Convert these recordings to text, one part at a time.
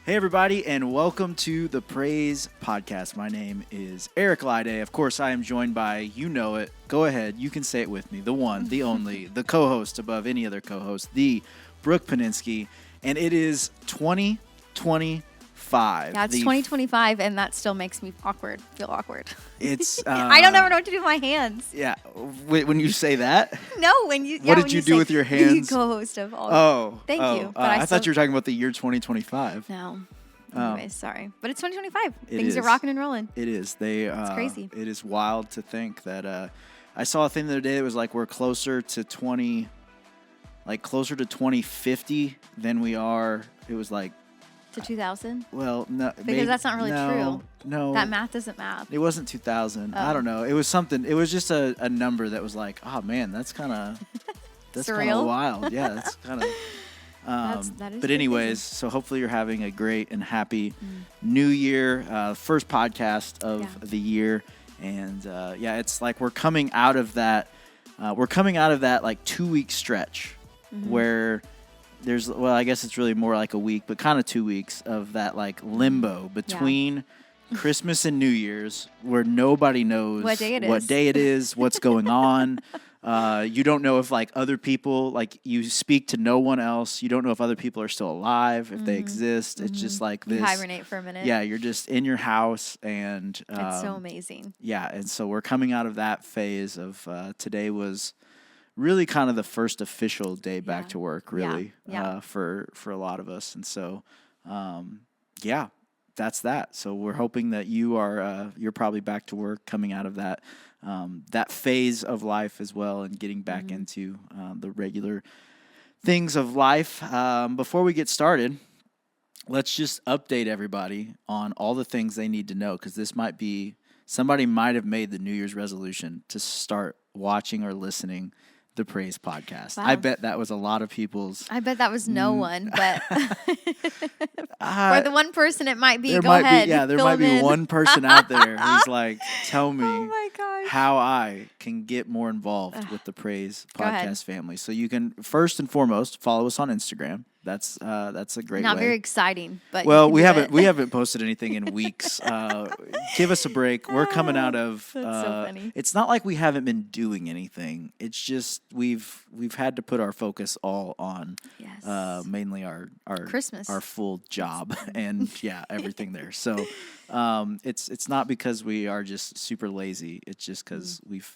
Hey, everybody, and welcome to the Praise Podcast. My name is Eric Lyde. Of course, I am joined by, you know it, go ahead, you can say it with me, the one, the only, the co-host above any other co-host, the Brooke Paninsky, and it is 2025. Yeah, it's 2025, and that still makes me feel awkward. It's I don't ever know what to do with my hands. Yeah, when you say that? No, when you. What did you do with your hands? The co-host of all. Oh, thank you. But I thought you were talking about the year 2025. No. Anyways, sorry, but it's 2025. Things is. are rocking and rolling. It is. It's crazy. It is wild to think that. I saw a thing the other day that was like we're closer to 2050 than we are. It was like. To 2000? Well, no. Because that's not really true. No. That math doesn't math. It wasn't 2000. Oh. I don't know. It was something. It was just a number that was like, oh, man, that's kind of surreal. Wild. Yeah, that's kind of. That is but anyways, so hopefully you're having a great and happy new year. First podcast of the year. And, it's like we're coming out of that. Like 2-week stretch where I guess it's really more like a week, but kind of 2 weeks of that like limbo between Christmas and New Year's where nobody knows what day it is, what's going on. You don't know if like other people, like you speak to no one else. You don't know if other people are still alive, if they exist. It's just like this. You hibernate for a minute. Yeah, you're just in your house and. It's so amazing. Yeah, and so we're coming out of that phase of today was really kind of the first official day back to work, really, for a lot of us. And so, that's that. So we're hoping that you're probably back to work, coming out of that phase of life as well, and getting back into the regular things of life. Before we get started, let's just update everybody on all the things they need to know, because somebody might have made the New Year's resolution to start watching or listening the Praise Podcast. Wow. I bet that was a lot of people's. I bet that was no one, but for the one person it might be. There might be one person out there who's like, tell me how I can get more involved with the Praise Podcast family. So you can first and foremost follow us on Instagram. That's a great way. Not very exciting, but we haven't posted anything in weeks. Give us a break. We're coming out of. That's so funny. It's not like we haven't been doing anything. It's just we've had to put our focus all on mainly our Christmas, our full job, and everything there. So it's not because we are just super lazy. It's just because we've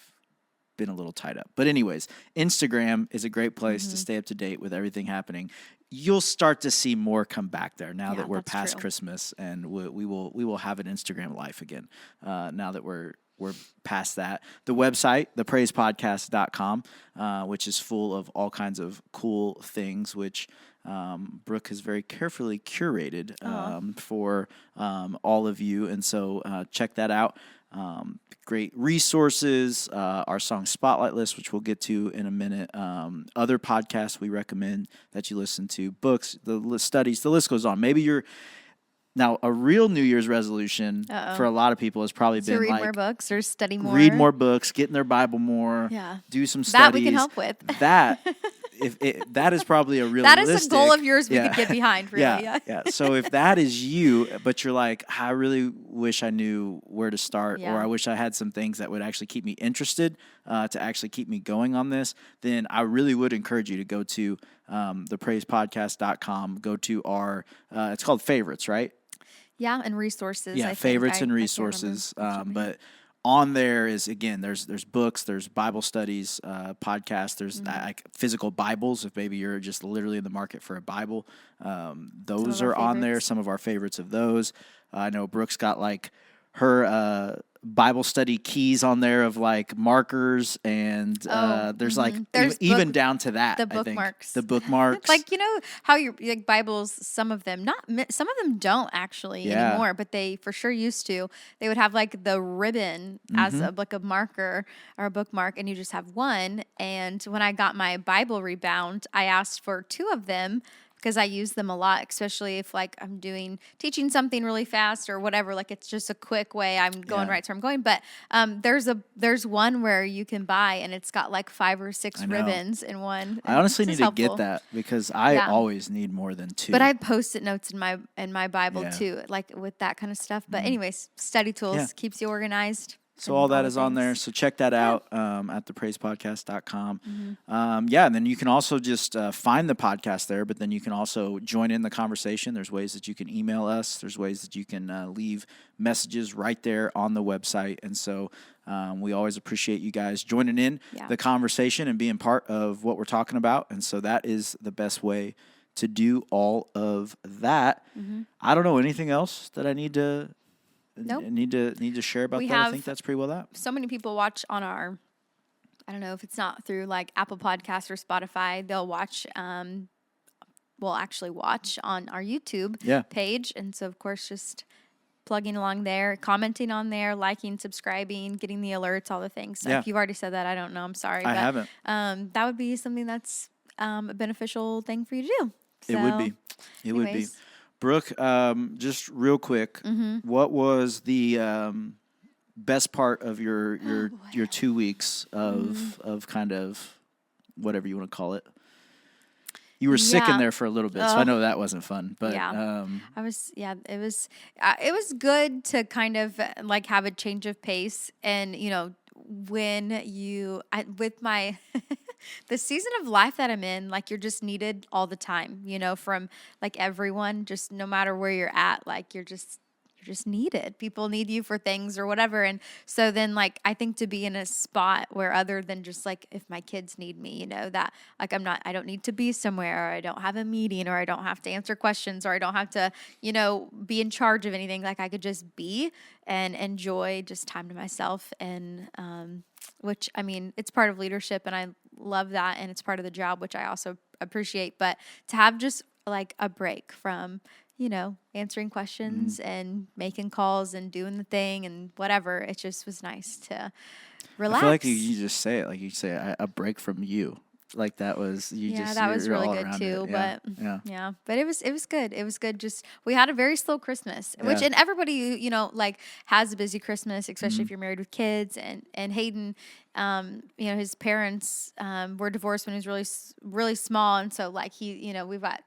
been a little tied up. But anyways, Instagram is a great place to stay up to date with everything happening. You'll start to see more come back there now that we're past Christmas, and we will have an Instagram life again. Now that we're past that, the website, thepraisepodcast.com, which is full of all kinds of cool things, which Brooke has very carefully curated for all of you, and so check that out. Great resources, our song spotlight list, which we'll get to in a minute, other podcasts we recommend that you listen to, books, the studies, the list goes on. Maybe you're now a real New Year's resolution for a lot of people has probably been read like more books or study more, read more books, get in their Bible more, do some studies. That we can help with. That is probably a realistic. That is a goal of yours we could get behind, really. Yeah. So if that is you, but you're like, I really wish I knew where to start, or I wish I had some things that would actually keep me interested, to actually keep me going on this, then I really would encourage you to go to thepraisepodcast.com, go to our, it's called favorites, right? Yeah, and resources. Yeah, favorites and resources. But on there is, again, there's books, there's Bible studies, podcasts, there's like physical Bibles. If maybe you're just literally in the market for a Bible, those are on there. Some of our favorites of those. I know Brooke's got like her Bible study keys on there of like markers, and there's like even down to that. The bookmarks. The bookmarks. Like, you know how your like Bibles, some of them don't actually anymore, but they for sure used to. They would have like the ribbon as a marker or a bookmark, and you just have one. And when I got my Bible rebound, I asked for two of them, because I use them a lot, especially if like I'm teaching something really fast or whatever. Like it's just a quick way I'm going right to where I'm going. But there's one where you can buy and it's got like 5 or 6 ribbons in one. I honestly need to get that because I always need more than 2. But I Post-it notes in my Bible too, like with that kind of stuff. But anyways, study tools keeps you organized. So all that is on there. So check that out at thepraisepodcast.com. And then you can also just find the podcast there, but then you can also join in the conversation. There's ways that you can email us. There's ways that you can leave messages right there on the website. And so we always appreciate you guys joining in the conversation and being part of what we're talking about. And so that is the best way to do all of that. I don't know anything else that I need to... Nope. Need to share about that. I think that's pretty well that. So many people watch on our, I don't know if it's not through like Apple Podcasts or Spotify, they'll watch, actually watch on our YouTube page. And so, of course, just plugging along there, commenting on there, liking, subscribing, getting the alerts, all the things. So if you've already said that, I don't know. I'm sorry. I haven't. That would be something that's a beneficial thing for you to do. So, it would be. It would be. Brooke, just real quick, what was the best part of your 2 weeks of kind of whatever you want to call it? You were sick in there for a little bit, so I know that wasn't fun. But I was. Yeah, it was good to kind of like have a change of pace, and when with my the season of life that I'm in, like you're just needed all the time, from like everyone, just no matter where you're at, like you're just needed. People need you for things or whatever. And so then like, I think to be in a spot where other than just like, if my kids need me, that like, I don't need to be somewhere, or I don't have a meeting, or I don't have to answer questions, or I don't have to, be in charge of anything. Like I could just be and enjoy just time to myself. And, which, I mean, it's part of leadership and I love that. And it's part of the job, which I also appreciate, but to have just like a break from, answering questions and making calls and doing the thing and whatever. It just was nice to relax. I feel like you just say it, like you say a break from you. Like that was, that was really good too. But but it was good. It was good. Just, we had a very slow Christmas, which, and everybody, like has a busy Christmas, especially if you're married with kids. And Hayden, his parents were divorced when he was really, really small. And so like we've got,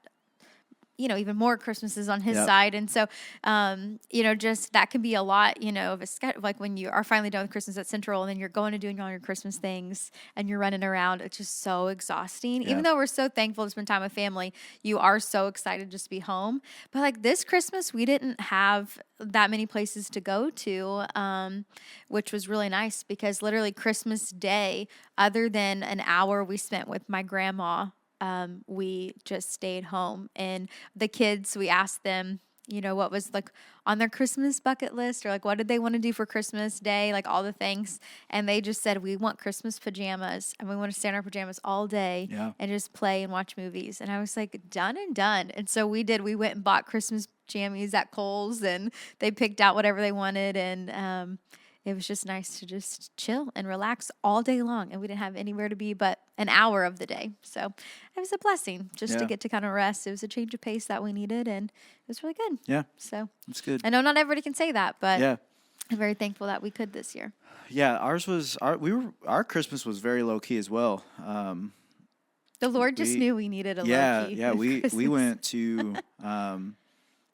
even more Christmases on his side. And so, just that can be a lot, of a schedule. Like when you are finally done with Christmas at Central and then you're going to doing all your Christmas things and you're running around, it's just so exhausting. Even though we're so thankful to spend time with family, you are so excited just to be home. But like this Christmas, we didn't have that many places to go to, which was really nice because literally Christmas Day, other than an hour we spent with my grandma, we just stayed home. And the kids, we asked them, what was like on their Christmas bucket list, or like what did they want to do for Christmas Day, like all the things. And they just said, we want Christmas pajamas and we want to stay in our pajamas all day and just play and watch movies. And I was like, done and done. And so we went and bought Christmas jammies at Kohl's and they picked out whatever they wanted. And it was just nice to just chill and relax all day long. And we didn't have anywhere to be but an hour of the day. So it was a blessing just to get to kind of rest. It was a change of pace that we needed, and it was really good. Yeah. So it's good. I know not everybody can say that, but I'm very thankful that we could this year. Yeah, our Christmas was very low key as well. The Lord just knew we needed a low key. Yeah, we went to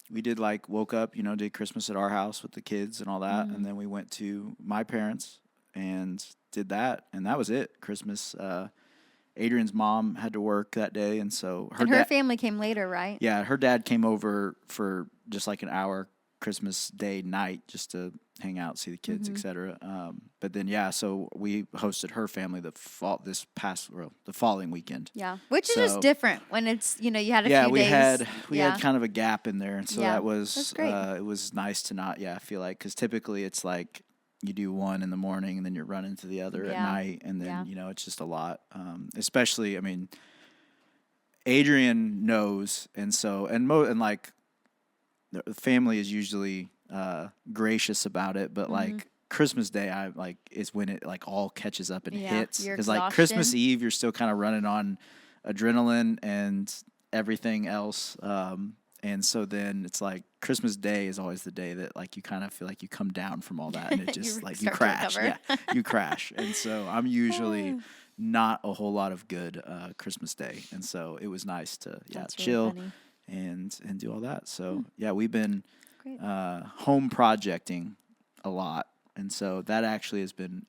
we did woke up, did Christmas at our house with the kids and all that. And then we went to my parents and did that. And that was it. Christmas. Adrian's mom had to work that day. And so her family came later, right? Yeah. Her dad came over for just like an hour Christmas Day night just to hang out, see the kids, etc. But then, so we hosted her family the following weekend. Yeah, which is just different when it's, you had a few days. We had kind of a gap in there. And so that's great. It was nice to not, feel like, because typically it's like you do one in the morning and then you're running to the other at night. And then, it's just a lot. Especially, I mean, Adrian knows. And so, and the family is usually gracious about it, but Christmas Day, is when it all catches up and hits. Because Christmas Eve, you're still kind of running on adrenaline and everything else. And so then it's like Christmas Day is always the day that like you kind of feel like you come down from all that, and it just like you crash. Yeah, you crash. And so I'm usually not a whole lot of good Christmas Day, and so it was nice to chill and do all that. So we've been home projecting a lot. And so that actually it's been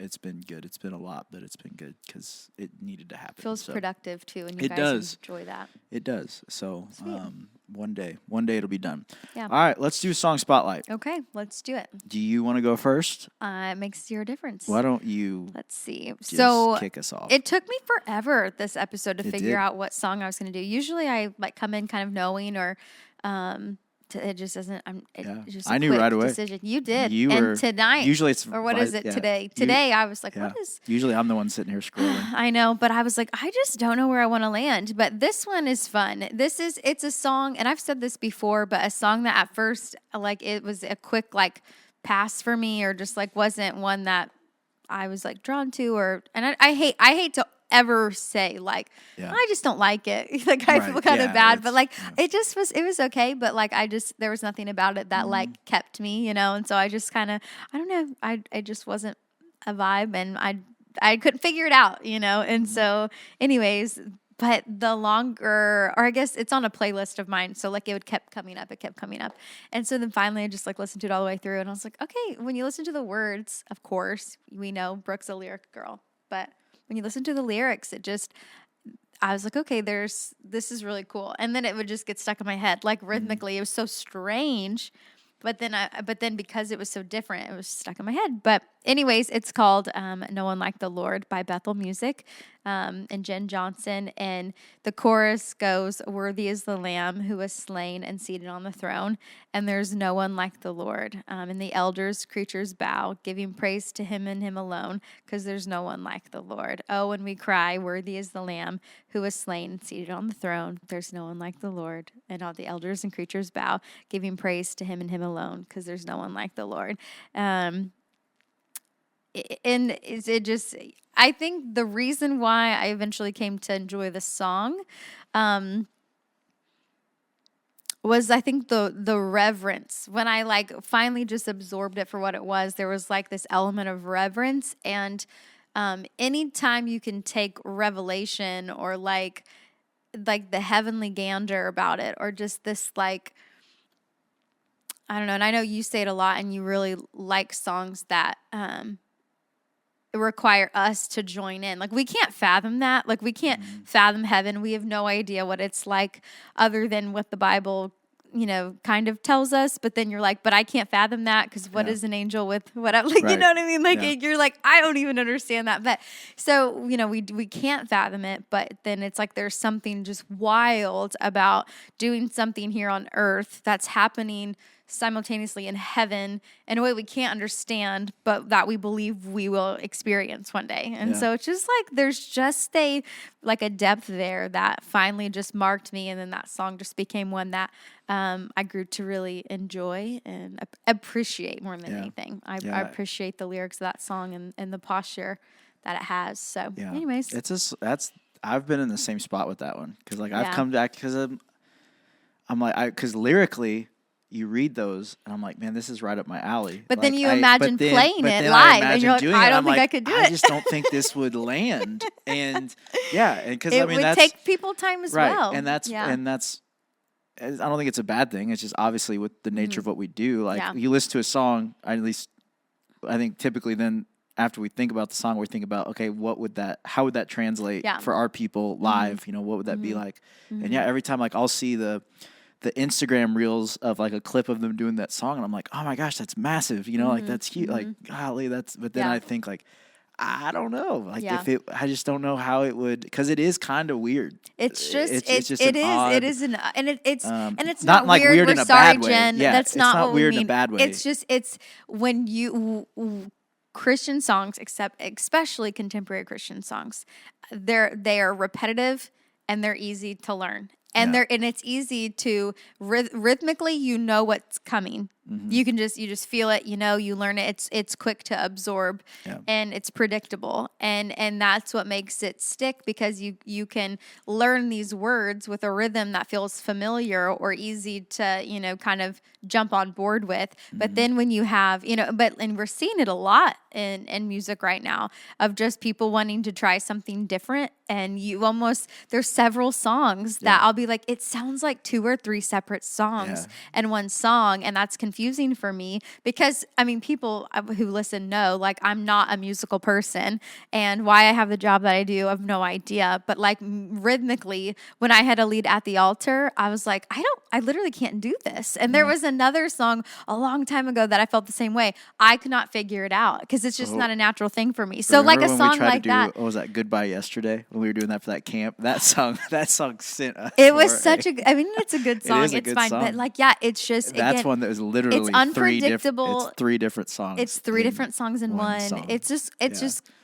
good. It's been a lot, but it's been good because it needed to happen. Feels productive too, and you guys enjoy that. It does. So one day it'll be done. Yeah. All right, let's do song spotlight. Okay, let's do it. Do you want to go first? It makes zero difference. Why don't you? Let's see. So kick us off. It took me forever this episode to figure out what song I was going to do. Usually I like come in kind of knowing or. It just doesn't. I knew right away. Decision. You did. And tonight. Usually it's. Or what is it today? Today I was like, what is? Usually I'm the one sitting here scrolling. I know, but I was like, I just don't know where I want to land. But this one is fun. It's a song, and I've said this before, but a song that at first like it was a quick like pass for me, or just like wasn't one that I was like drawn to, and I hate to ever say like I just don't like it. Like I feel kind of bad, but like it was okay, but like there was nothing about it that like kept me, and so I just kind of I don't know, I just wasn't a vibe, and I couldn't figure it out, and so anyways, but the longer, or I guess it's on a playlist of mine, so like it kept coming up, and so then finally I just like listened to it all the way through, and I was like, okay, when you listen to the words, of course we know Brooke's a lyric girl, but when you listen to the lyrics, I was like, okay, this is really cool. And then it would just get stuck in my head, like rhythmically. It was so strange. But then because it was so different, it was stuck in my head. But anyways, it's called No One Like the Lord by Bethel Music and Jen Johnson. And the chorus goes, worthy is the Lamb who was slain and seated on the throne. And there's no one like the Lord. And the elders, creatures bow, giving praise to him and him alone, because there's no one like the Lord. Oh, when we cry, worthy is the Lamb who was slain and seated on the throne. There's no one like the Lord. And all the elders and creatures bow, giving praise to him and him alone, because there's no one like the Lord. I think the reason why I eventually came to enjoy the song was I think the reverence. When I like finally just absorbed it for what it was, there was like this element of reverence. And anytime you can take revelation or like the heavenly gander about it, or just this like, I don't know. And I know you say it a lot, and you really like songs that require us to join in. Like we can't fathom that. Like we can't fathom heaven. We have no idea what it's like other than what the Bible, kind of tells us. But then you're like, but I can't fathom that, because what is an angel with whatever? Like, right. You know what I mean? Like you're like, I don't even understand that. But so, we can't fathom it. But then it's like there's something just wild about doing something here on earth that's happening simultaneously in heaven in a way we can't understand, but that we believe we will experience one day. And so it's just like there's just a depth there that finally just marked me, and then that song just became one that I grew to really enjoy and appreciate more than anything. I appreciate the lyrics of that song and the posture that it has. So anyways, I've been in the same spot with that one, because I've come back because I'm like because lyrically you read those, and I'm like, man, this is right up my alley. But then you imagine playing it live, and you're like, I don't think I could do it. I just don't think this would land. And because it would take people time as well. And that's I don't think it's a bad thing. It's just obviously with the nature of what we do. Like you listen to a song, I think typically then after we think about the song, we think about, okay, how would that translate for our people live? What would that be like? And every time I'll see the Instagram reels of a clip of them doing that song, and I'm like, oh my gosh, that's massive, that's huge, golly, but then I think I don't know, I just don't know how it would, because it is kind of weird. It's not like weird in a sorry, bad way. Jen. That's not what weird we mean. In a bad way. It's when you Christian songs, especially contemporary Christian songs, they are repetitive and they're easy to learn. And it's easy to rhythmically, what's coming. You just feel it, you learn it. It's quick to absorb, and it's predictable. And that's what makes it stick, because you can learn these words with a rhythm that feels familiar or easy to, kind of jump on board with. But then when you have, and we're seeing it a lot in music right now, of just people wanting to try something different. And there's several songs that I'll be like, it sounds like 2 or 3 separate songs and one song. And that's confusing for me, because people who listen know, like, I'm not a musical person, and why I have the job that I do, I have no idea. But like rhythmically, when I had to lead at the altar, I was like, I literally can't do this. And there was another song a long time ago that I felt the same way. I could not figure it out, because it's just not a natural thing for me. So like a song like that. What was that? Goodbye Yesterday, when we were doing that for that camp. That song sent us. It was it's a good song. It's fine. Song. But it's just, that's one that was literally it's unpredictable. It's 3 different songs. It's 3 different songs in one. Song. It's just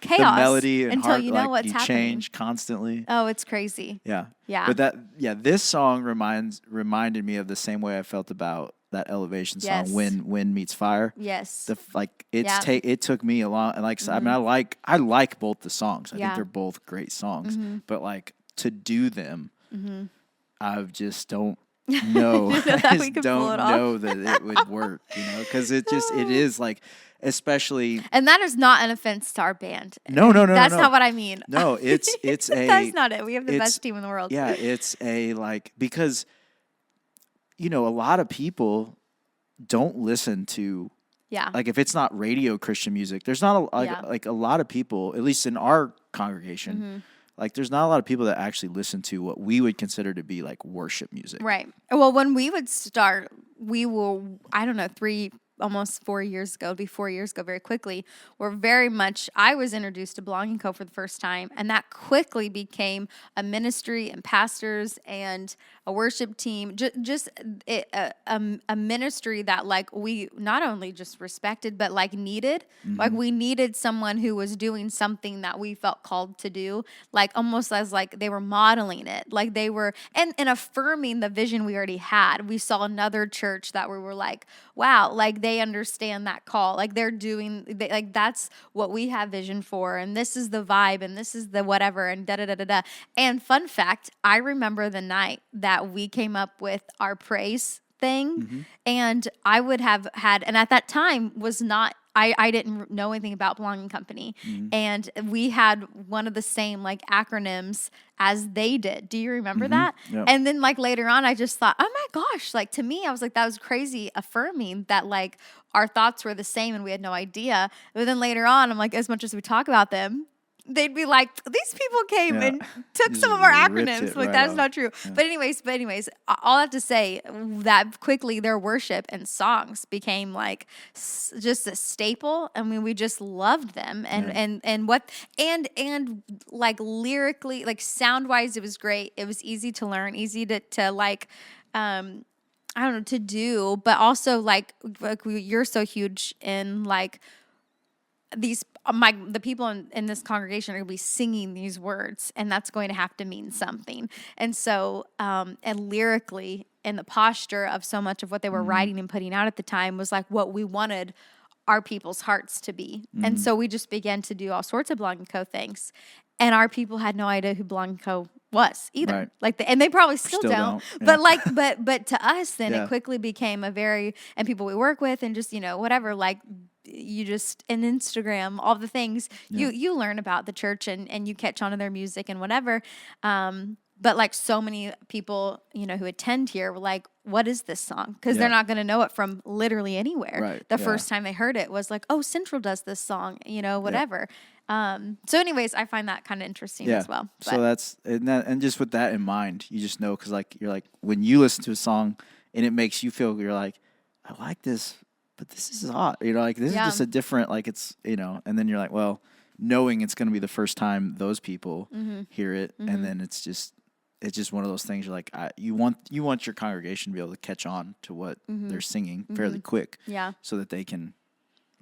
chaos. The melody and until you know what's you happening. Change constantly. Oh, it's crazy. Yeah. Yeah. But this song reminded me of the same way I felt about that Elevation song, Wind Meets Fire. Yes. It took me a long, and I like both the songs. I think they're both great songs. But like, to do them, I just don't know. I just don't know that it would work, because it is like, especially. And that is not an offense to our band. No. That's not what I mean. No, it's that's not it. We have the best team in the world. Yeah, it's because, a lot of people don't listen to. Yeah. Like, if it's not radio Christian music, there's not a lot of people, at least in our congregation. Like, there's not a lot of people that actually listen to what we would consider to be like worship music. Right. Well, when we would start, we were, almost 4 years ago, it'll be 4 years ago very quickly, I was introduced to Belonging Co. for the first time, and that quickly became a ministry and pastors and a worship team, a ministry that like we not only just respected, but like needed. Like, we needed someone who was doing something that we felt called to do, like almost as like they were modeling it, like they were, and affirming the vision we already had. We saw another church that we were like, wow, like they understand that call, like like that's what we have vision for, and this is the vibe, and this is the whatever, and da-da-da-da-da. And fun fact, I remember the night that we came up with our praise thing, and I would have had, and at that time was not, I didn't know anything about Belonging Company, and we had one of the same like acronyms as they did. Do you remember that? Yep. And then like later on, I just thought, oh my gosh, like to me, I was like, that was crazy, affirming that like our thoughts were the same and we had no idea. But then later on, I'm like, as much as we talk about them, they'd be like, these people came and took some of our acronyms. Like, that's not true. Yeah. But anyways, all I have to say that quickly their worship and songs became like just a staple. I mean, we just loved them, and like lyrically, like sound wise, it was great. It was easy to learn, easy to like, I don't know, to do, but also like you're so huge in like the people in this congregation are going to be singing these words, and that's going to have to mean something. And so, and lyrically, and the posture of so much of what they were writing and putting out at the time was like what we wanted our people's hearts to be. And so we just began to do all sorts of Belonging Co. things, and our people had no idea who Belonging Co. was either. Right. Like, and they probably still don't. Yeah. But to us, then it quickly became and people we work with, and just whatever, like. You just, in Instagram, all the things, you learn about the church and you catch on to their music and whatever. But like so many people, who attend here were like, what is this song? Because they're not going to know it from literally anywhere. Right. The first time they heard it was like, oh, Central does this song, whatever. So anyways, I find that kind of interesting as well. But. So that's, and just with that in mind, you just know, because like, you're like, when you listen to a song and it makes you feel, you're like, I like this. But this is odd, like this is just a different, like it's, and then you're like, well, knowing it's going to be the first time those people hear it. And then it's just one of those things. You're like, you want your congregation to be able to catch on to what they're singing fairly quick, so that they can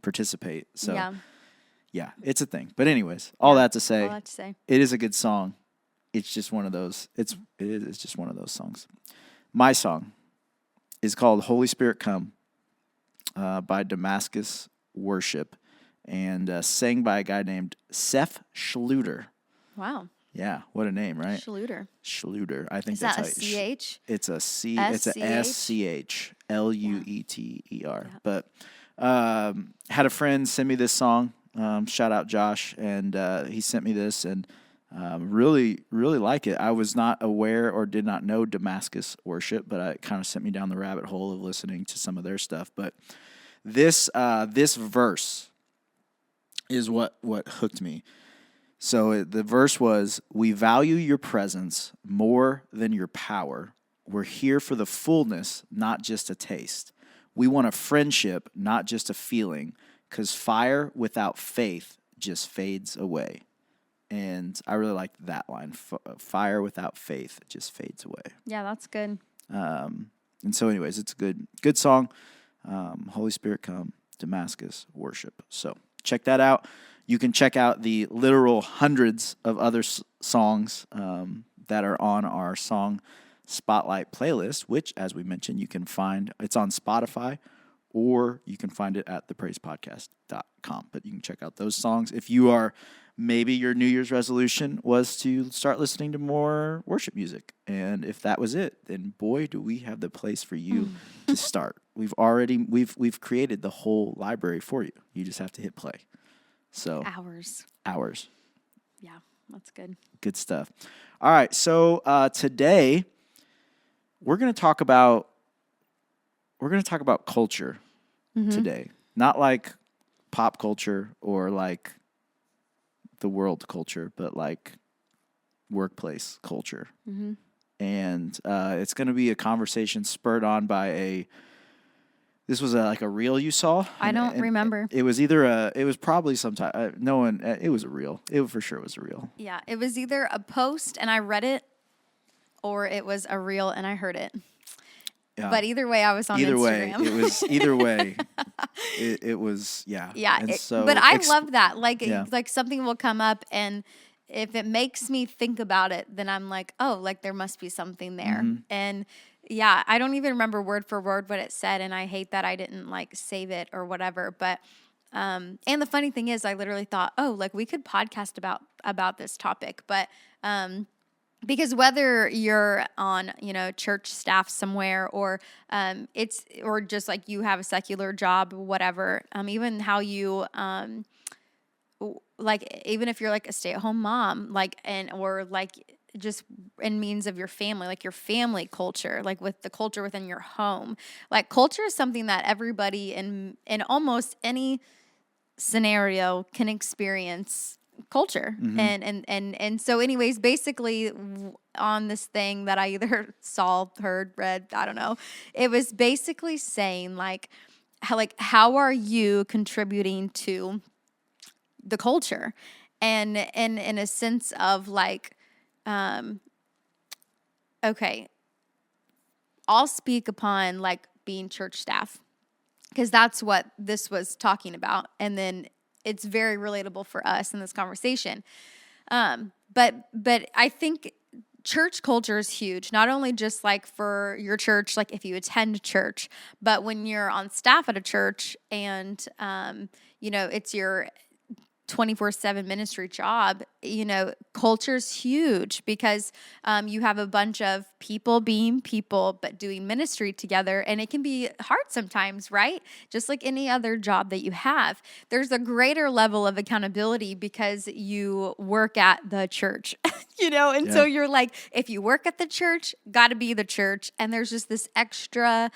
participate. So yeah, it's a thing. But anyways, all that to say, it is a good song. It's just one of those, it is just one of those songs. My song is called Holy Spirit Come. by Damascus Worship, and sang by a guy named Seth Schluter. Wow. Yeah, what a name, right? Schluter. I think Is that's that how a CH? It's a C. S-C-H? It's a SCHLUETER. Yeah. But had a friend send me this song. Shout out Josh, and he sent me this, and really, really like it. I was not aware or did not know Damascus Worship, but it kind of sent me down the rabbit hole of listening to some of their stuff. But this verse is what hooked me. So the verse was, "We value your presence more than your power. We're here for the fullness, not just a taste. We want a friendship, not just a feeling, because fire without faith just fades away." And I really liked that line. Fire without faith just fades away. Yeah, that's good. And so anyways, it's a good song. Holy Spirit Come, Damascus Worship. So check that out. You can check out the literal hundreds of other songs that are on our song Spotlight playlist, which, as we mentioned, you can find. It's on Spotify, or you can find it at thepraisepodcast.com. But you can check out those songs. If you are, maybe your New Year's resolution was to start listening to more worship music, and if that was it, then boy, do we have the place for you to start. We've created the whole library for you. You just have to hit play. So hours. Yeah, that's good. Good stuff. All right, so today we're going to talk about culture today. Not like pop culture or like the world culture, but like workplace culture. And it's going to be a conversation spurred on by this was like a reel you saw. I don't remember. It was probably sometime. It was a reel. It for sure was a reel. Yeah, it was either a post and I read it, or it was a reel and I heard it. Yeah. But either way, I was on Instagram. Either way, it was, yeah. Yeah, but I love that. Like something will come up, and if it makes me think about it, then I'm like, oh, like there must be something there. And yeah, I don't even remember word for word what it said, and I hate that I didn't like save it or whatever. But and the funny thing is, I literally thought, oh, like we could podcast about this topic, but because whether you're on, church staff somewhere, or or just like you have a secular job, whatever, even how you like, even if you're like a stay-at-home mom, or just in means of your family, like your family culture, like with the culture within your home, like culture is something that everybody in almost any scenario can experience culture. And so anyways, basically on this thing that I either saw, heard, read, I don't know, it was basically saying how are you contributing to the culture? And in a sense of okay, I'll speak upon being church staff, because that's what this was talking about. And then it's very relatable for us in this conversation. But I think church culture is huge, not only just for your church, if you attend church, but when you're on staff at a church and, it's your 24/7 ministry job, culture's huge, because you have a bunch of people being people, but doing ministry together. And it can be hard sometimes, right? Just like any other job that you have. There's a greater level of accountability because you work at the church, So you're if you work at the church, got to be the church. And there's just this extra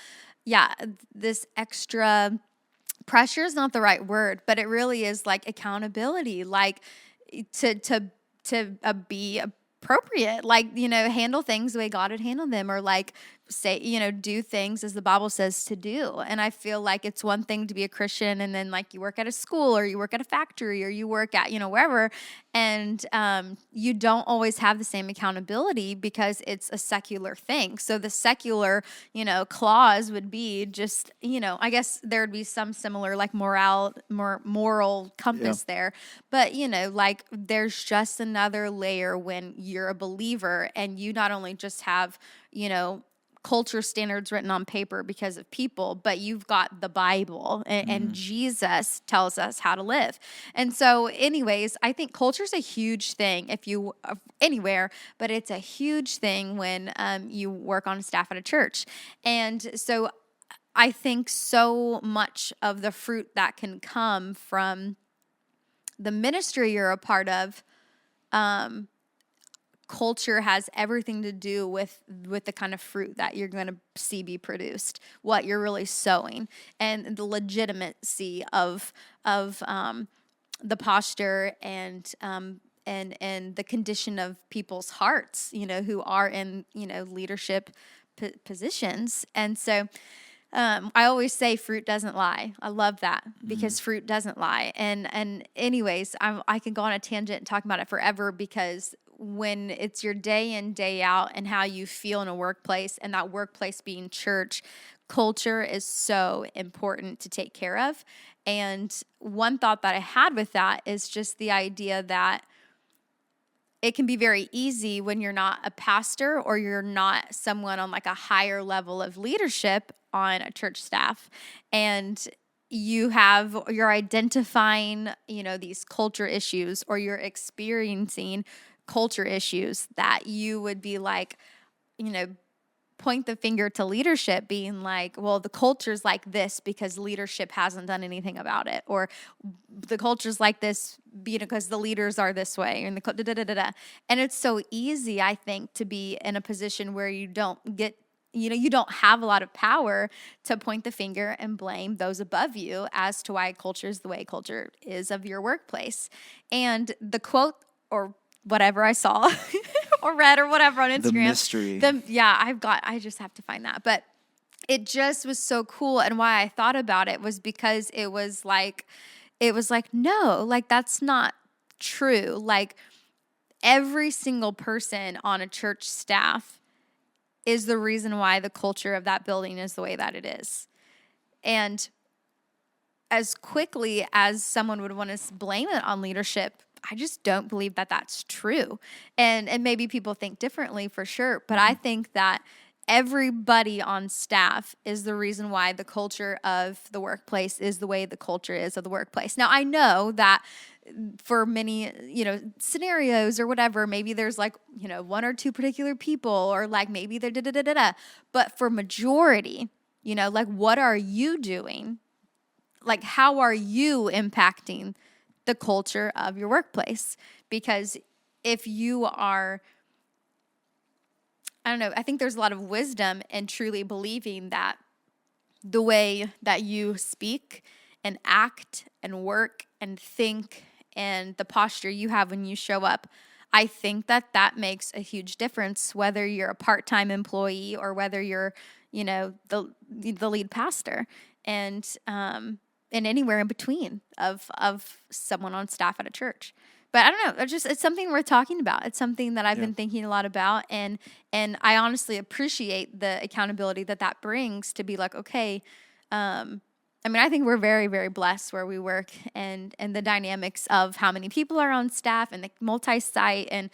pressure is not the right word, but it really is accountability, to be appropriate, handle things the way God would handle them, or say, do things as the Bible says to do. And I feel like it's one thing to be a Christian and then you work at a school, or you work at a factory, or you work at, wherever. And you don't always have the same accountability because it's a secular thing. So the secular, clause would be just, I guess there would be some similar moral compass there. But, there's just another layer when you're a believer and you not only just have, culture standards written on paper because of people, but you've got the Bible and Jesus tells us how to live. And so anyways, I think culture is a huge thing if you anywhere, but it's a huge thing when you work on staff at a church. And so I think so much of the fruit that can come from the ministry you're a part of, culture has everything to do with the kind of fruit that you're going to see be produced, what you're really sowing, and the legitimacy of the posture and the condition of people's hearts, who are in, leadership positions. And so I always say fruit doesn't lie. I love that because fruit doesn't lie. And anyways, I can go on a tangent and talk about it forever, because when it's your day in, day out and how you feel in a workplace, and that workplace being church, culture is so important to take care of. And one thought that I had with that is just the idea that it can be very easy when you're not a pastor or you're not someone on like a higher level of leadership on a church staff, and you're identifying, these culture issues, or you're experiencing culture issues that you would be like, point the finger to leadership, being like, well, the culture's like this because leadership hasn't done anything about it, or the culture's like this because the leaders are this way, and and it's so easy, I think, to be in a position where you don't get, you don't have a lot of power to point the finger and blame those above you as to why culture is the way culture is of your workplace. And the quote, or whatever I saw or read or whatever on Instagram. The mystery. I just have to find that. But it just was so cool. And why I thought about it was because it was like, no, like that's not true. Like every single person on a church staff is the reason why the culture of that building is the way that it is. And as quickly as someone would want to blame it on leadership, I just don't believe that that's true. And maybe people think differently for sure, but I think that everybody on staff is the reason why the culture of the workplace is the way the culture is of the workplace. Now, I know that for many, scenarios or whatever, maybe there's like, one or two particular people, or like maybe they're da-da-da-da-da. But for majority, like what are you doing? Like how are you impacting the culture of your workplace? Because if you are, I don't know, I think there's a lot of wisdom in truly believing that the way that you speak and act and work and think and the posture you have when you show up, I think that makes a huge difference, whether you're a part-time employee or whether you're, the lead pastor, and anywhere in between of someone on staff at a church. But I don't know, it's something worth talking about. It's something that I've been thinking a lot about, and I honestly appreciate the accountability that brings to be like, okay, I think we're very, very blessed where we work, and the dynamics of how many people are on staff, and the multi-site, and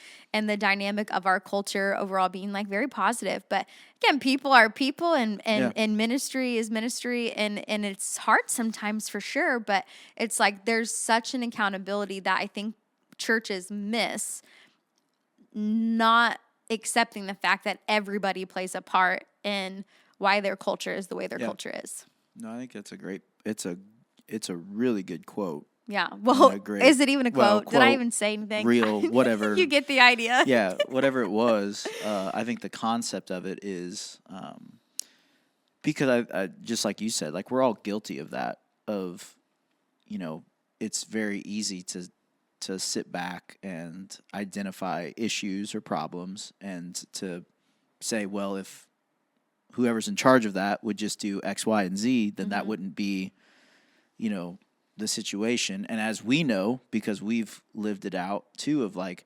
the dynamic of our culture overall being like very positive. But again, people are people, and ministry is ministry, and it's hard sometimes for sure. But it's like there's such an accountability that I think churches miss, not accepting the fact that everybody plays a part in why their culture is the way their culture is. No, I think that's it's a really good quote. Yeah. Well, is it even a quote? Did I even say anything? Real, whatever. You get the idea. Yeah, whatever it was. I think the concept of it is, because I just like you said, like we're all guilty of that. Of, it's very easy to sit back and identify issues or problems, and to say, well, if whoever's in charge of that would just do X, Y, and Z, then that wouldn't be, the situation. And as we know, because we've lived it out too, of like,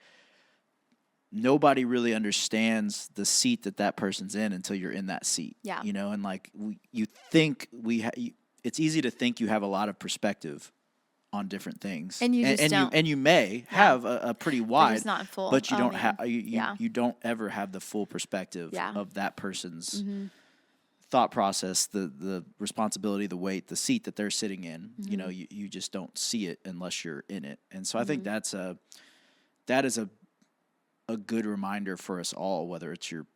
nobody really understands the seat that person's in until you're in that seat. Yeah. And like you think it's easy to think you have a lot of perspective on different things. And you just don't. You may have a pretty wide, but it's not full. But you don't have you don't ever have the full perspective of that person's thought process, the responsibility, the weight, the seat that they're sitting in. You know, you just don't see it unless you're in it. And so I think that is a good reminder for us all, whether it's your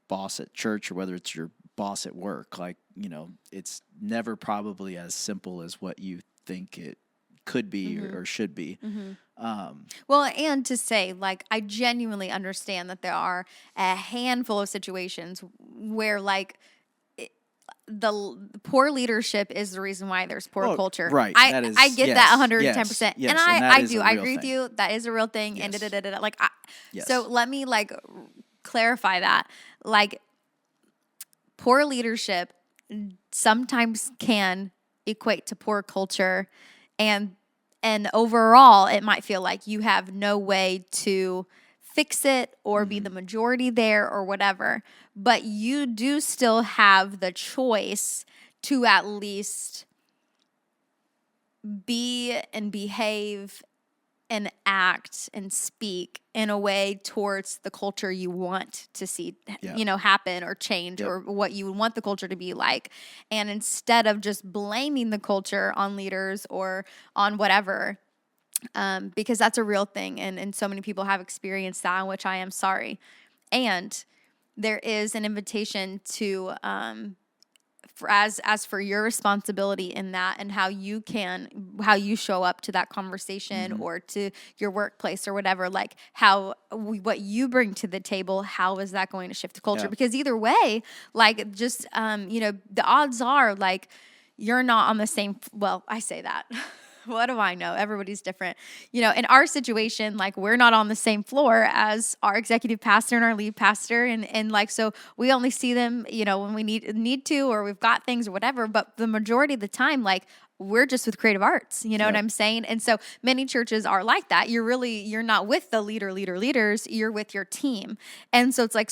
boss at church or whether it's your boss at work. Like, you know, it's never probably as simple as what you think it could be or should be. Well, and to say, like, I genuinely understand that there are a handful of situations where, like, the poor leadership is the reason why there's poor culture. Right. I get that 110%. Yes, and I agree with you. That is a real thing. Yes. And like, so let me like clarify that. Like, poor leadership sometimes can equate to poor culture, and overall it might feel like you have no way to fix it or be the majority there or whatever, but you do still have the choice to at least be and behave and act and speak in a way towards the culture you want to see, you know, happen or change or what you want the culture to be like. And instead of just blaming the culture on leaders or on whatever, because that's a real thing. And so many people have experienced that, in which I am sorry. And there is an invitation to, as for your responsibility in that and how you show up to that conversation or to your workplace or whatever, like what you bring to the table, how is that going to shift the culture? Because either way, like just, you know, the odds are like you're not on the same, well, I say that. What do I know? Everybody's different. You know, in our situation, like we're not on the same floor as our executive pastor and our lead pastor. And like, so we only see them, you know, when we need to, or we've got things or whatever. But the majority of the time, like we're just with creative arts, you know what I'm saying? And so many churches are like that. You're not with the leaders, you're with your team. And so it's like,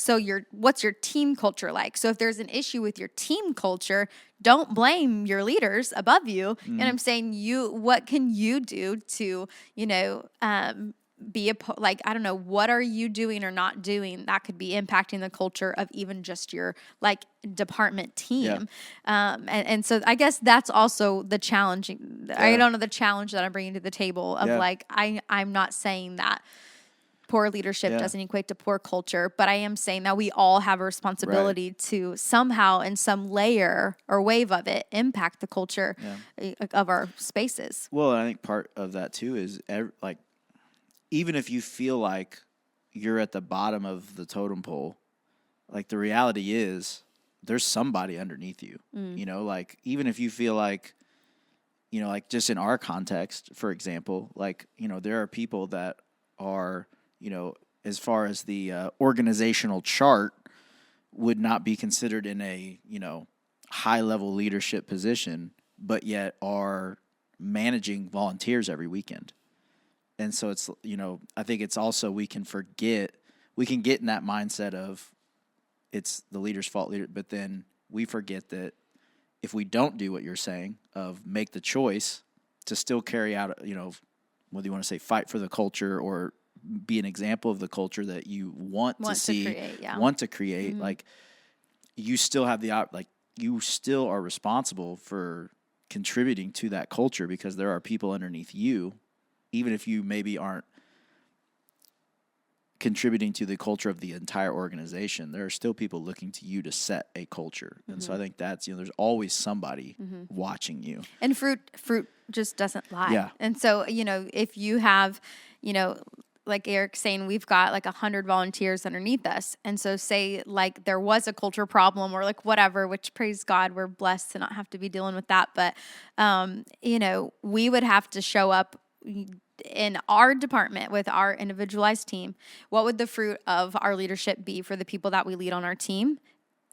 what's your team culture like? So if there's an issue with your team culture, don't blame your leaders above you. And I'm saying what can you do to, you know, like, I don't know, what are you doing or not doing that could be impacting the culture of even just your like department team. And so I guess that's also the challenging, I don't know, the challenge that I'm bringing to the table of like, I'm not saying that poor leadership doesn't equate to poor culture, but I am saying that we all have a responsibility to somehow in some layer or wave of it impact the culture of our spaces. Well, I think part of that too is like, even if you feel like you're at the bottom of the totem pole, like the reality is there's somebody underneath you, you know, like even if you feel like, you know, like just in our context, for example, like, you know, there are people that are, you know, as far as the organizational chart would not be considered in a, you know, high level leadership position, but yet are managing volunteers every weekend. And so it's, you know, I think it's also we can get in that mindset of it's the leader's fault, but then we forget that if we don't do what you're saying of make the choice to still carry out, you know, whether you want to say fight for the culture or be an example of the culture that you want to see, want to create, like you still have you still are responsible for contributing to that culture because there are people underneath you. Even if you maybe aren't contributing to the culture of the entire organization, there are still people looking to you to set a culture. And so I think that's, you know, there's always somebody watching you. And fruit just doesn't lie. Yeah. And so, you know, if you have, you know, like Eric's saying, we've got like 100 volunteers underneath us. And so say like there was a culture problem or like whatever, which praise God, we're blessed to not have to be dealing with that. But, you know, we would have to show up in our department with our individualized team. What would the fruit of our leadership be for the people that we lead on our team?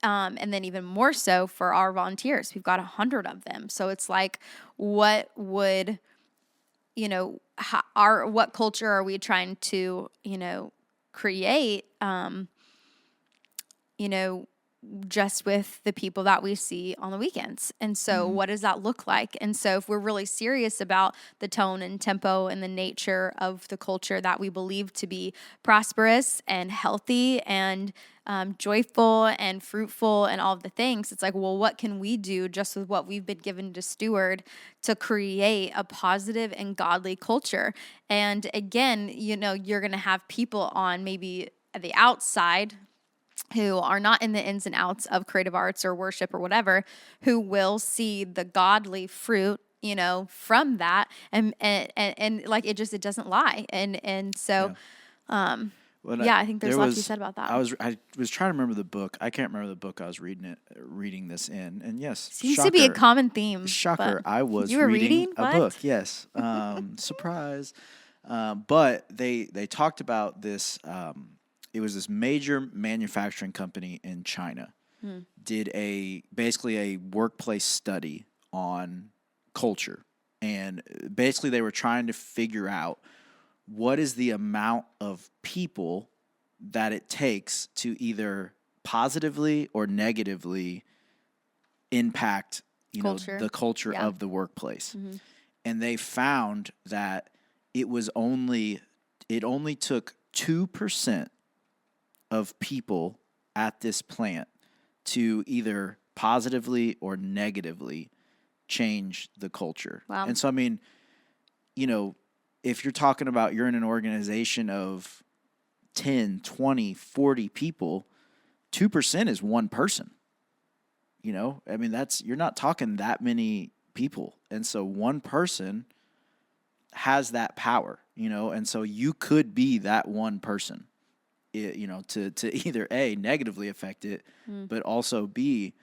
And then even more so for our volunteers. We've got 100 of them. So it's like, what would, you know, what culture are we trying to, you know, create, you know, just with the people that we see on the weekends. And so what does that look like? And so if we're really serious about the tone and tempo and the nature of the culture that we believe to be prosperous and healthy and joyful and fruitful and all of the things, it's like, well, what can we do just with what we've been given to steward to create a positive and godly culture? And again, you're going to have people on maybe the outside who are not in the ins and outs of creative arts or worship or whatever, who will see the godly fruit, from that. And like, it doesn't lie. And so, I think there's a lot to be said about that. I was trying to remember the book. I can't remember the book I was reading this in. And yes, seems to be a common theme. Shocker. I was reading a book. Yes. Surprise. But they talked about this, it was this major manufacturing company in China did basically a workplace study on culture. And basically they were trying to figure out what is the amount of people that it takes to either positively or negatively impact, the culture of the workplace. Mm-hmm. And they found that it only took 2% of people at this plant to either positively or negatively change the culture. Wow. And so, I mean, if you're talking about you're in an organization of 10, 20, 40 people, 2% is one person. I mean, you're not talking that many people. And so one person has that power, and so you could be that one person, to either A, negatively affect it, but also B,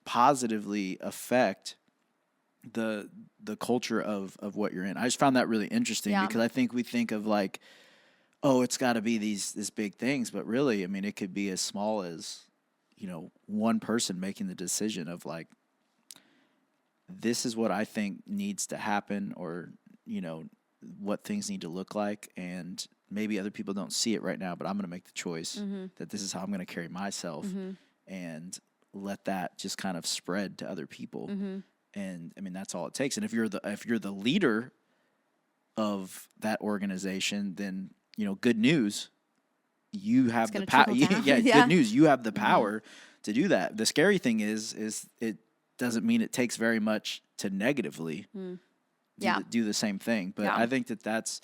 positively affect the culture of what you're in. I just found that really interesting because I think we think of like, oh, it's got to be these big things, but really, I mean, it could be as small as, one person making the decision of like, this is what I think needs to happen, or, what things need to look like, and maybe other people don't see it right now, but I'm going to make the choice that this is how I'm going to carry myself, and let that just kind of spread to other people. And I mean, that's all it takes. And if you're the leader of that organization, then, good news, you have the power. Good news, you have the power to do that. The scary thing is it doesn't mean it takes very much to negatively do the same thing. But I think that's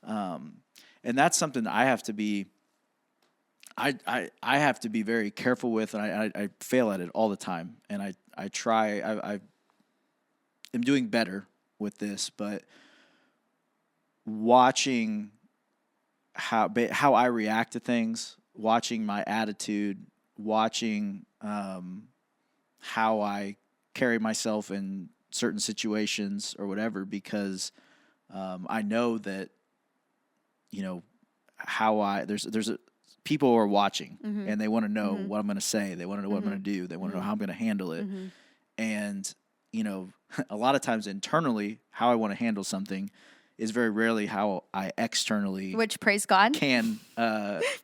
and that's something that I have to be very careful with, and I fail at it all the time. And I try. I am doing better with this, but watching how I react to things, watching my attitude, watching how I carry myself in certain situations or whatever, because I know that there's people are watching, and they want to know what I'm going to say. They want to know what I'm going to do. They want to know how I'm going to handle it. And a lot of times internally, how I want to handle something is very rarely how I externally, which praise God can,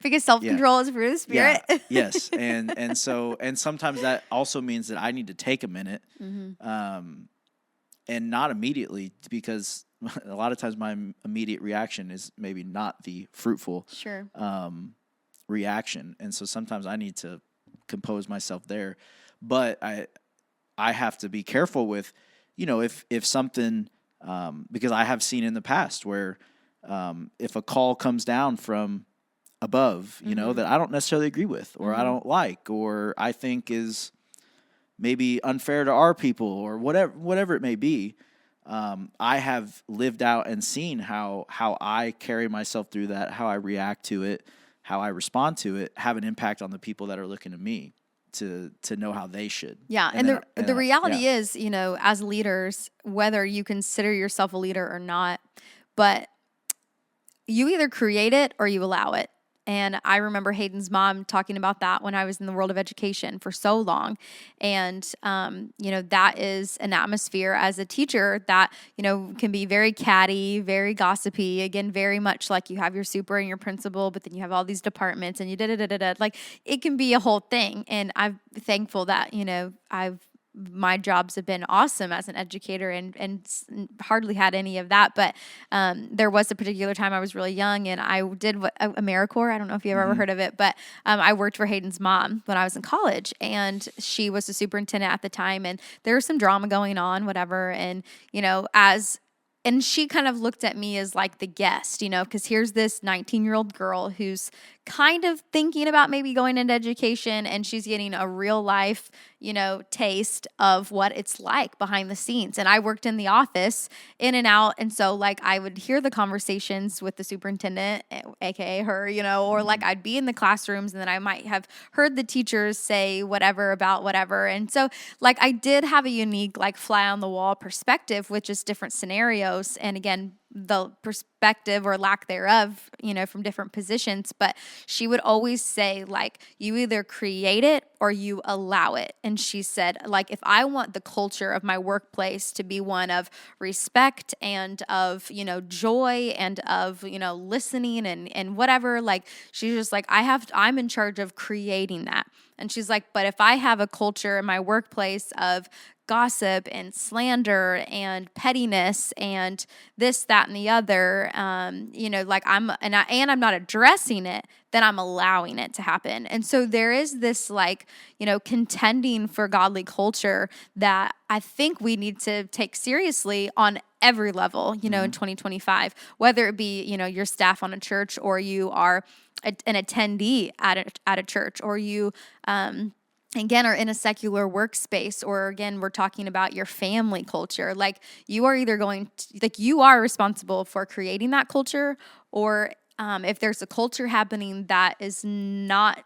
because self-control is fruit of the Spirit. Yeah, yes. And so sometimes that also means that I need to take a minute, and not immediately, because a lot of times my immediate reaction is maybe not the fruitful reaction. And so sometimes I need to compose myself there, but I have to be careful with, if something, because I have seen in the past where if a call comes down from above, that I don't necessarily agree with, or I don't like, or I think is maybe unfair to our people, or whatever it may be, I have lived out and seen how I carry myself through that, how I react to it, how I respond to it, have an impact on the people that are looking to me to know how they should. Yeah, and the reality is, as leaders, whether you consider yourself a leader or not, but you either create it or you allow it. And I remember Hayden's mom talking about that when I was in the world of education for so long. And, that is an atmosphere as a teacher that, can be very catty, very gossipy. Again, very much like you have your super and your principal, but then you have all these departments and you da-da-da-da-da. Like it can be a whole thing. And I'm thankful that, my jobs have been awesome as an educator and hardly had any of that. But there was a particular time I was really young and I did AmeriCorps. I don't know if you've ever heard of it, but I worked for Hayden's mom when I was in college, and she was the superintendent at the time, and there was some drama going on, whatever. And, and she kind of looked at me as like the guest, because here's this 19-year-old girl who's kind of thinking about maybe going into education, and she's getting a real life, taste of what it's like behind the scenes. And I worked in the office in and out. And so like I would hear the conversations with the superintendent, AKA her, or like I'd be in the classrooms and then I might have heard the teachers say whatever about whatever. And so like I did have a unique like fly on the wall perspective with just different scenarios. And again, the perspective or lack thereof, from different positions. But she would always say, like, you either create it or you allow it. And she said, like, if I want the culture of my workplace to be one of respect and of, joy and of, listening and whatever, like, she's just like, I'm in charge of creating that. And she's like, but if I have a culture in my workplace of gossip and slander and pettiness and this, that, and the other, like I'm not addressing it, then I'm allowing it to happen. And so there is this like, contending for godly culture that I think we need to take seriously on every level, in 2025, whether it be, your staff on a church or you are an attendee at a church, or you, again, are in a secular workspace, or again, we're talking about your family culture. Like you are either you are responsible for creating that culture, or if there's a culture happening that is not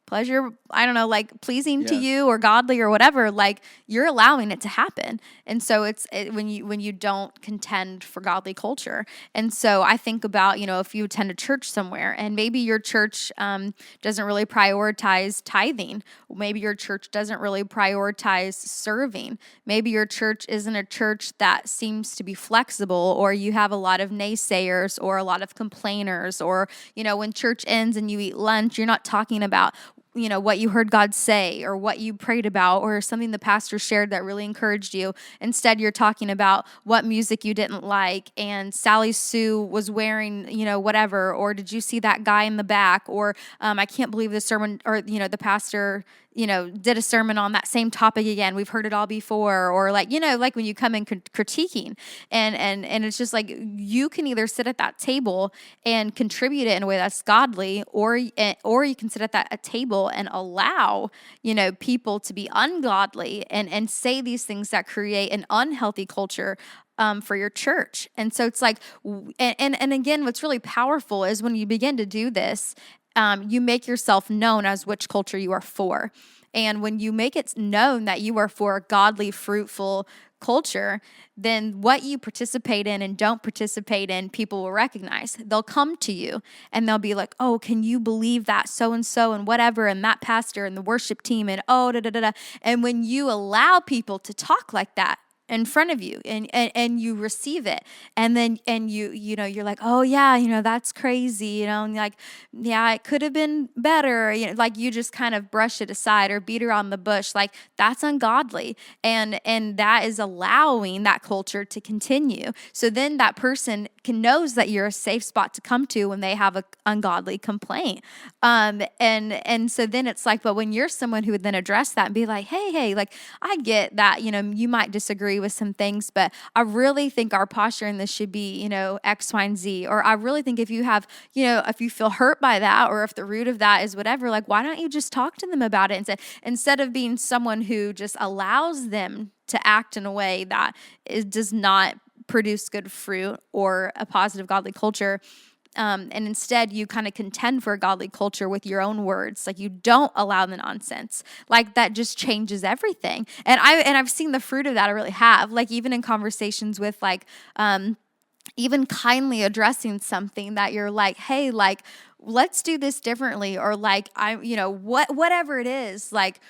pleasure, I don't know, like pleasing to you or godly or whatever, like you're allowing it to happen. And so it's when you don't contend for godly culture. And so I think about, if you attend a church somewhere and maybe your church doesn't really prioritize tithing, maybe your church doesn't really prioritize serving, maybe your church isn't a church that seems to be flexible, or you have a lot of naysayers or a lot of complainers, or, when church ends and you eat lunch, you're not talking about what you heard God say or what you prayed about or something the pastor shared that really encouraged you. Instead, you're talking about what music you didn't like and Sally Sue was wearing, whatever, or did you see that guy in the back, or I can't believe the sermon, or, the pastor, did a sermon on that same topic again. We've heard it all before. Or like, like when you come in critiquing and it's just like, you can either sit at that table and contribute it in a way that's godly, or you can sit at that table and allow, people to be ungodly and say these things that create an unhealthy culture for your church. And so it's like, and again, what's really powerful is when you begin to do this, you make yourself known as which culture you are for. And when you make it known that you are for a godly, fruitful culture, then what you participate in and don't participate in, people will recognize. They'll come to you and they'll be like, oh, can you believe that so-and-so and whatever, and that pastor and the worship team and oh, da-da-da-da. And when you allow people to talk like that in front of you and you receive it, and then you're like, oh yeah, that's crazy, and like, yeah, it could have been better, like you just kind of brush it aside or beat around the bush, like that's ungodly, and that is allowing that culture to continue. So then that person knows that you're a safe spot to come to when they have a ungodly complaint, and so then it's like, but when you're someone who would then address that and be like, hey, like I get that, you might disagree with some things, but I really think our posture in this should be, X, Y, and Z. Or I really think if you have, if you feel hurt by that, or if the root of that is whatever, like, why don't you just talk to them about it? And say, instead of being someone who just allows them to act in a way that does not produce good fruit or a positive godly culture, and instead you kind of contend for a godly culture with your own words. Like you don't allow the nonsense. Like that just changes everything. And I've seen the fruit of that. I really have. Like even in conversations with like, even kindly addressing something that you're like, hey, like, let's do this differently, or like, whatever it is, like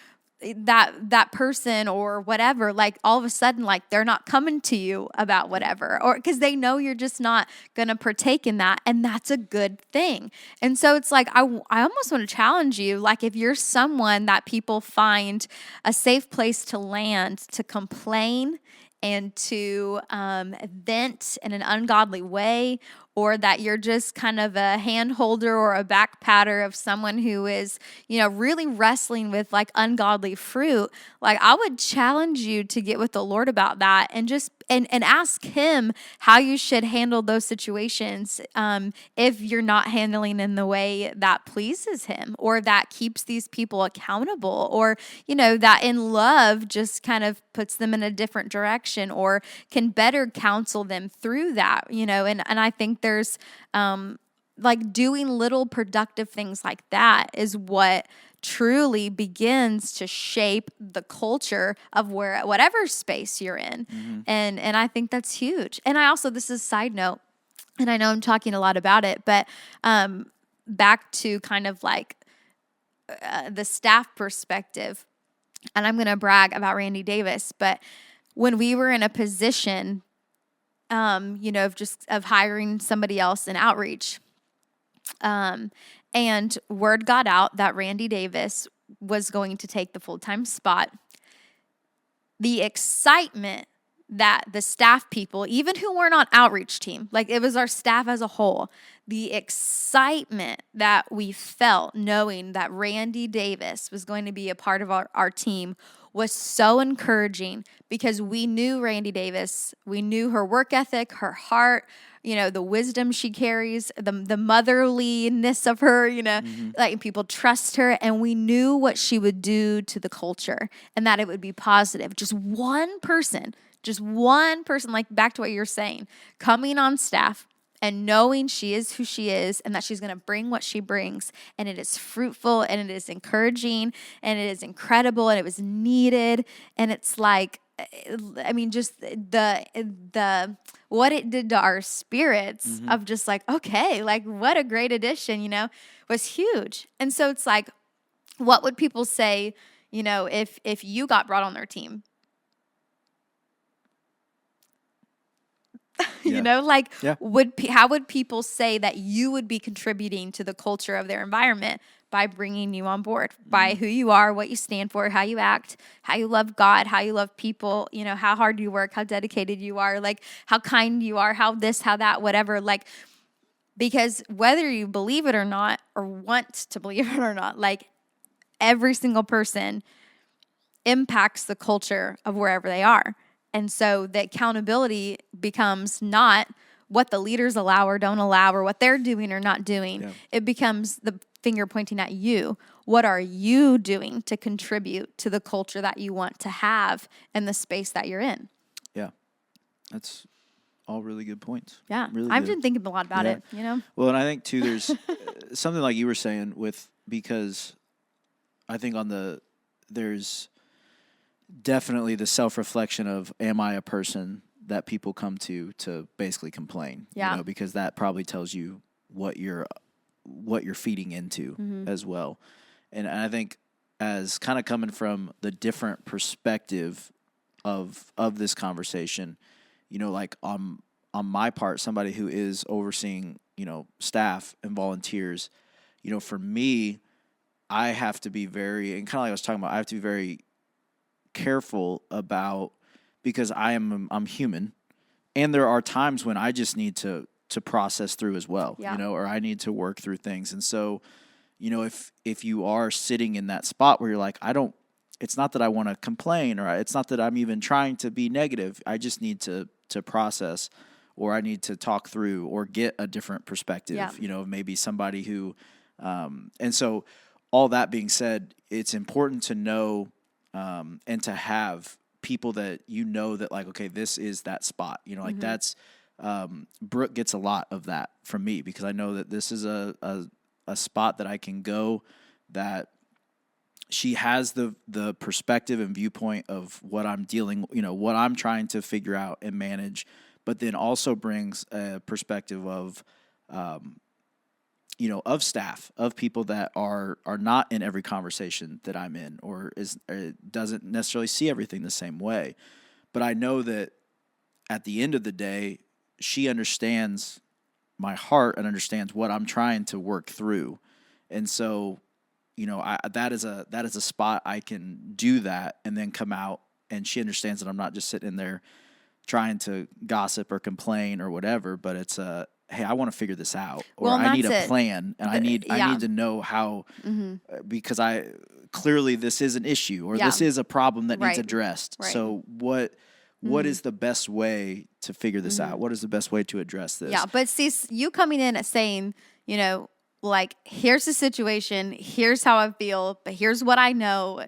that person or whatever, like all of a sudden, like they're not coming to you about whatever, or because they know you're just not going to partake in that. And that's a good thing. And so it's like, I almost want to challenge you. Like if you're someone that people find a safe place to land, to complain and to vent in an ungodly way, or that you're just kind of a hand holder or a back patter of someone who is, really wrestling with like ungodly fruit, like I would challenge you to get with the Lord about that and just and ask him how you should handle those situations, if you're not handling in the way that pleases him, or that keeps these people accountable, or that in love just kind of puts them in a different direction, or can better counsel them through that. And I think there's like doing little productive things like that is what truly begins to shape the culture of whatever space you're in. Mm-hmm. And I think that's huge. And I also, this is a side note, and I know I'm talking a lot about it, but back to kind of like the staff perspective, and I'm going to brag about Randy Davis, but when we were in a position, of hiring somebody else in outreach, and word got out that Randy Davis was going to take the full-time spot. The excitement that the staff people, even who weren't on outreach team, like it was our staff as a whole, the excitement that we felt knowing that Randy Davis was going to be a part of our team was so encouraging, because we knew Randy Davis, we knew her work ethic, her heart, the wisdom she carries, the motherliness of her, mm-hmm. like people trust her, and we knew what she would do to the culture and that it would be positive. Just one person, like back to what you're saying, coming on staff and knowing she is who she is and that she's going to bring what she brings, and it is fruitful and it is encouraging and it is incredible and it was needed. And it's like, I mean, just the what it did to our spirits, mm-hmm. of just like, okay, like what a great addition, was huge. And so it's like, what would people say, if you got brought on their team? How would people say that you would be contributing to the culture of their environment by bringing you on board, by who you are, what you stand for, how you act, how you love God, how you love people, how hard you work, how dedicated you are, like how kind you are, how this, how that, whatever, like, because whether you believe it or not, or want to believe it or not, like every single person impacts the culture of wherever they are. And so the accountability becomes not what the leaders allow or don't allow, or what they're doing or not doing. Yeah. It becomes the finger pointing at you. What are you doing to contribute to the culture that you want to have and the space that you're in? Yeah, that's all really good points. Yeah, really I've been thinking a lot about it, Well, and I think, too, there's something like you were saying because I think there's definitely the self-reflection of, am I a person that people come to basically complain? Yeah. Because that probably tells you what you're feeding into, mm-hmm. as well. And I think, as kind of coming from the different perspective of this conversation, like on my part, somebody who is overseeing, staff and volunteers, for me, I have to be very, and kind of like I was talking about, I have to be very careful about, because I'm human, and there are times when I just need to process through as well, yeah. Or I need to work through things. And so, if you are sitting in that spot where you're like, it's not that I want to complain, or it's not that I'm even trying to be negative, I just need to process, or I need to talk through, or get a different perspective, yeah. Maybe somebody who, and so all that being said, it's important to know, and to have people that that, like, okay, this is that spot, like, mm-hmm. that's, Brooke gets a lot of that from me, because I know that this is a spot that I can go, that she has the perspective and viewpoint of what I'm dealing, what I'm trying to figure out and manage, but then also brings a perspective of, of staff, of people that are not in every conversation that I'm in, or doesn't necessarily see everything the same way. But I know that at the end of the day, she understands my heart and understands what I'm trying to work through. And so, that is a spot I can do that and then come out, and she understands that I'm not just sitting in there trying to gossip or complain or whatever, but it's hey, I want to figure this out, or I need a plan, and I need to know how, because clearly this is an issue, or this is a problem that needs addressed. Right. So what is the best way to figure this out? What is the best way to address this? Yeah, but see, you coming in and saying, like, here's the situation, here's how I feel, but here's what I know,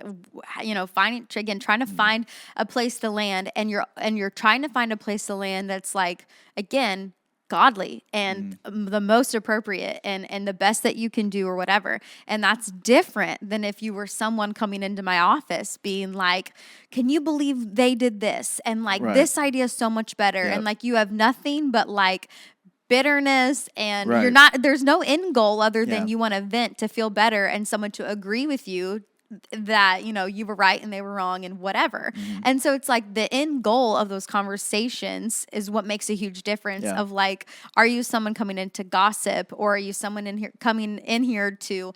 trying to find a place to land, and you're trying to find a place to land that's like, again, godly and the most appropriate and the best that you can do or whatever. And that's different than if you were someone coming into my office being like, can you believe they did this? And like, this idea is so much better. Yep. And like, you have nothing but like bitterness, and there's no end goal other than you want to vent to feel better and someone to agree with you that, you were right and they were wrong and whatever. And so it's like the end goal of those conversations is what makes a huge difference of like, are you someone coming in to gossip, or are you someone coming in here to,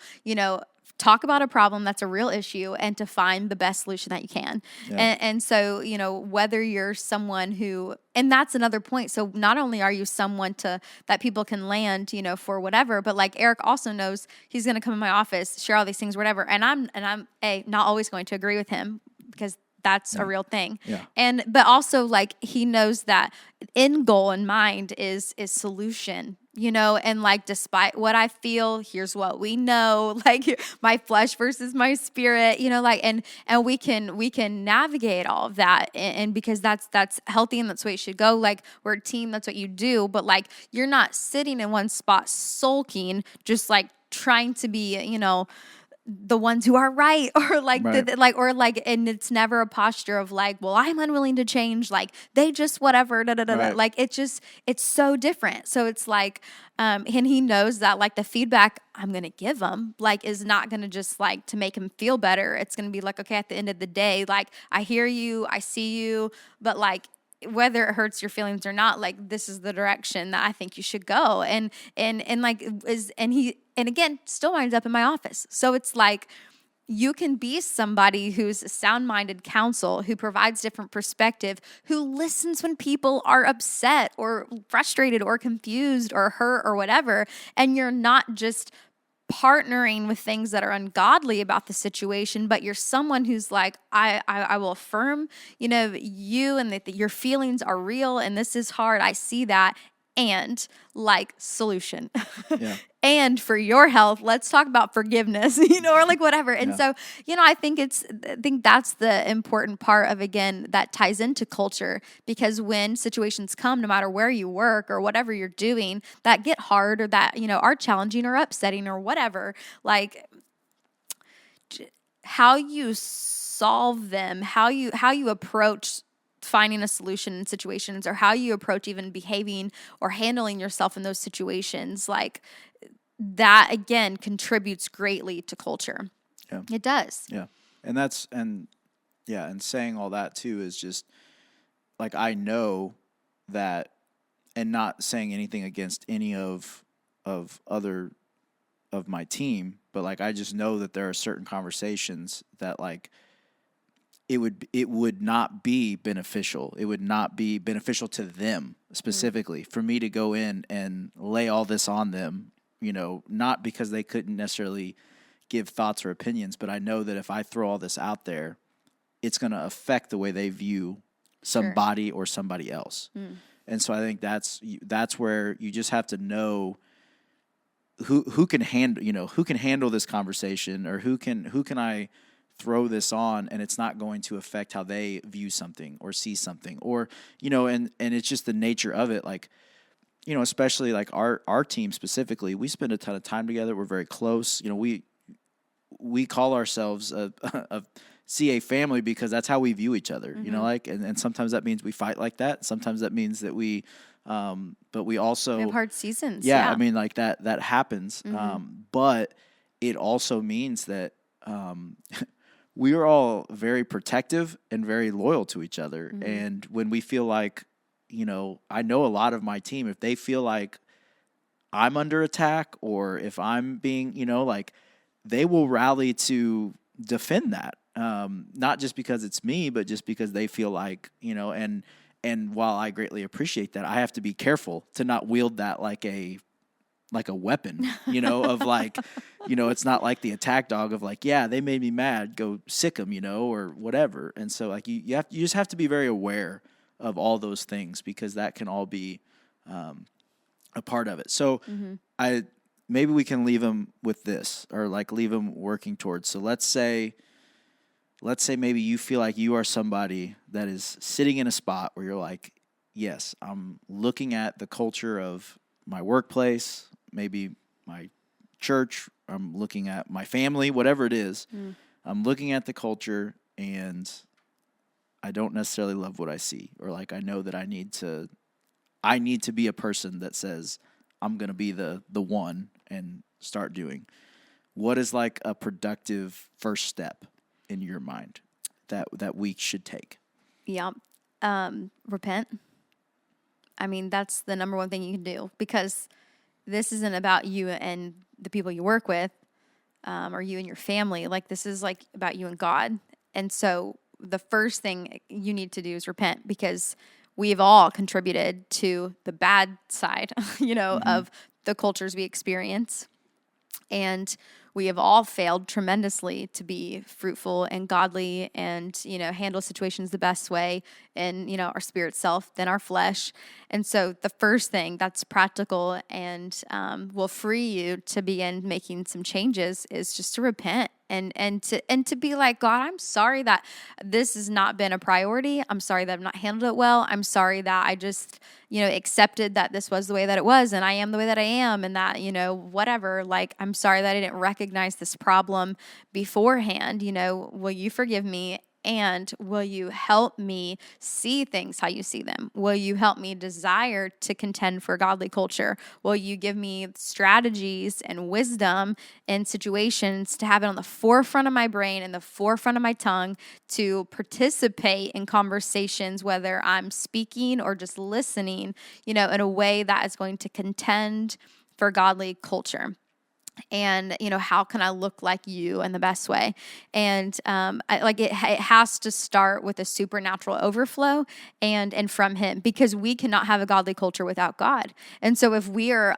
talk about a problem that's a real issue and to find the best solution that you can. Yeah. And so, whether you're someone who, and that's another point. So not only are you someone that people can land, for whatever, but like Eric also knows he's going to come in my office, share all these things, whatever. And I'm not always going to agree with him, because that's a real thing. Yeah. But also like he knows that end goal in mind is solution, and like, despite what I feel, here's what we know, like my flesh versus my spirit, like, and we can navigate all of that. And because that's healthy and that's the way it should go. Like, we're a team, that's what you do. But like, you're not sitting in one spot sulking, just like trying to be, the ones who are right, or like, and it's never a posture of like, well, I'm unwilling to change. Like, they just whatever, Like, it's so different. So it's like, and he knows that like the feedback I'm going to give him, like, is not going to just like to make him feel better. It's going to be like, okay, at the end of the day, like, I hear you, I see you, but like, whether it hurts your feelings or not, like, this is the direction that I think you should go. And again, still winds up in my office. So it's like, you can be somebody who's a sound-minded counsel, who provides different perspective, who listens when people are upset or frustrated or confused or hurt or whatever. And you're not just partnering with things that are ungodly about the situation, but you're someone who's like, I will affirm, you, and that your feelings are real, and this is hard. I see that. And like, solution. Yeah. And for your health, let's talk about forgiveness, or like whatever. And so, I think that's the important part of, again, that ties into culture, because when situations come, no matter where you work or whatever you're doing, that get hard, or that, are challenging or upsetting or whatever, like, how you solve them, how you approach finding a solution in situations, or how you approach even behaving or handling yourself in those situations, like, that again contributes greatly to culture. Yeah. It does. Yeah. And saying all that too is just like, I know that, and not saying anything against any of other of my team, but like, I just know that there are certain conversations that like, it would not be beneficial. It would not be beneficial to them specifically for me to go in and lay all this on them, not because they couldn't necessarily give thoughts or opinions, but I know that if I throw all this out there, it's going to affect the way they view somebody or somebody else. And so I think that's where you just have to know who can handle this conversation, or who can I throw this on and it's not going to affect how they view something or see something, or, and it's just the nature of it. Like, especially like our team specifically, we spend a ton of time together. We're very close. We call ourselves see a family because that's how we view each other, Mm-hmm. you know, like, and sometimes that means we fight like that. Sometimes that means that but we also we have hard seasons. Yeah. I mean, like that happens. Mm-hmm. But it also means that, we are all very protective and very loyal to each other. Mm-hmm. And when we feel like, you know, I know a lot of my team, if they feel like I'm under attack or if I'm being, you know, like, they will rally to defend that. Not just because it's me, but just because they feel like, you know, and while I greatly appreciate that, I have to be careful to not wield that like a weapon, you know, of like, you know, it's not like the attack dog of like, yeah, they made me mad, go sick them, you know, or whatever. And so like you just have to be very aware of all those things because that can all be a part of it. So Mm-hmm. maybe we can leave them with this or like leave them working towards. So let's say maybe you feel like you are somebody that is sitting in a spot where you're like, yes, I'm looking at the culture of my workplace, maybe my church, I'm looking at my family, whatever it is. I'm looking at the culture and I don't necessarily love what I see, or like I know that I need to be a person that says I'm going to be the one and start doing. What is like a productive first step in your mind that we should take? Yeah. Repent. I mean, that's the number one thing you can do because this isn't about you and the people you work with, or you and your family. Like, this is like about you and God. And so the first thing you need to do is repent because we've all contributed to the bad side, you know, of the cultures we experience. And we have all failed tremendously to be fruitful and godly and, you know, handle situations the best way in, you know, our spirit self than our flesh. And so the first thing that's practical and will free you to begin making some changes is just to repent and to be like, God, I'm sorry that this has not been a priority. I'm sorry that I've not handled it well. I'm sorry that I just, you know, accepted that this was the way that it was and I am the way that I am and that, you know, whatever. Like, I'm sorry that I didn't recognize this problem beforehand. You know, will you forgive me? And will you help me see things how you see them? Will you help me desire to contend for godly culture? Will you give me strategies and wisdom in situations to have it on the forefront of my brain and the forefront of my tongue to participate in conversations, whether I'm speaking or just listening, you know, in a way that is going to contend for godly culture? And, you know, how can I look like you in the best way? And it has to start with a supernatural overflow and from Him, because we cannot have a godly culture without God. And so if we are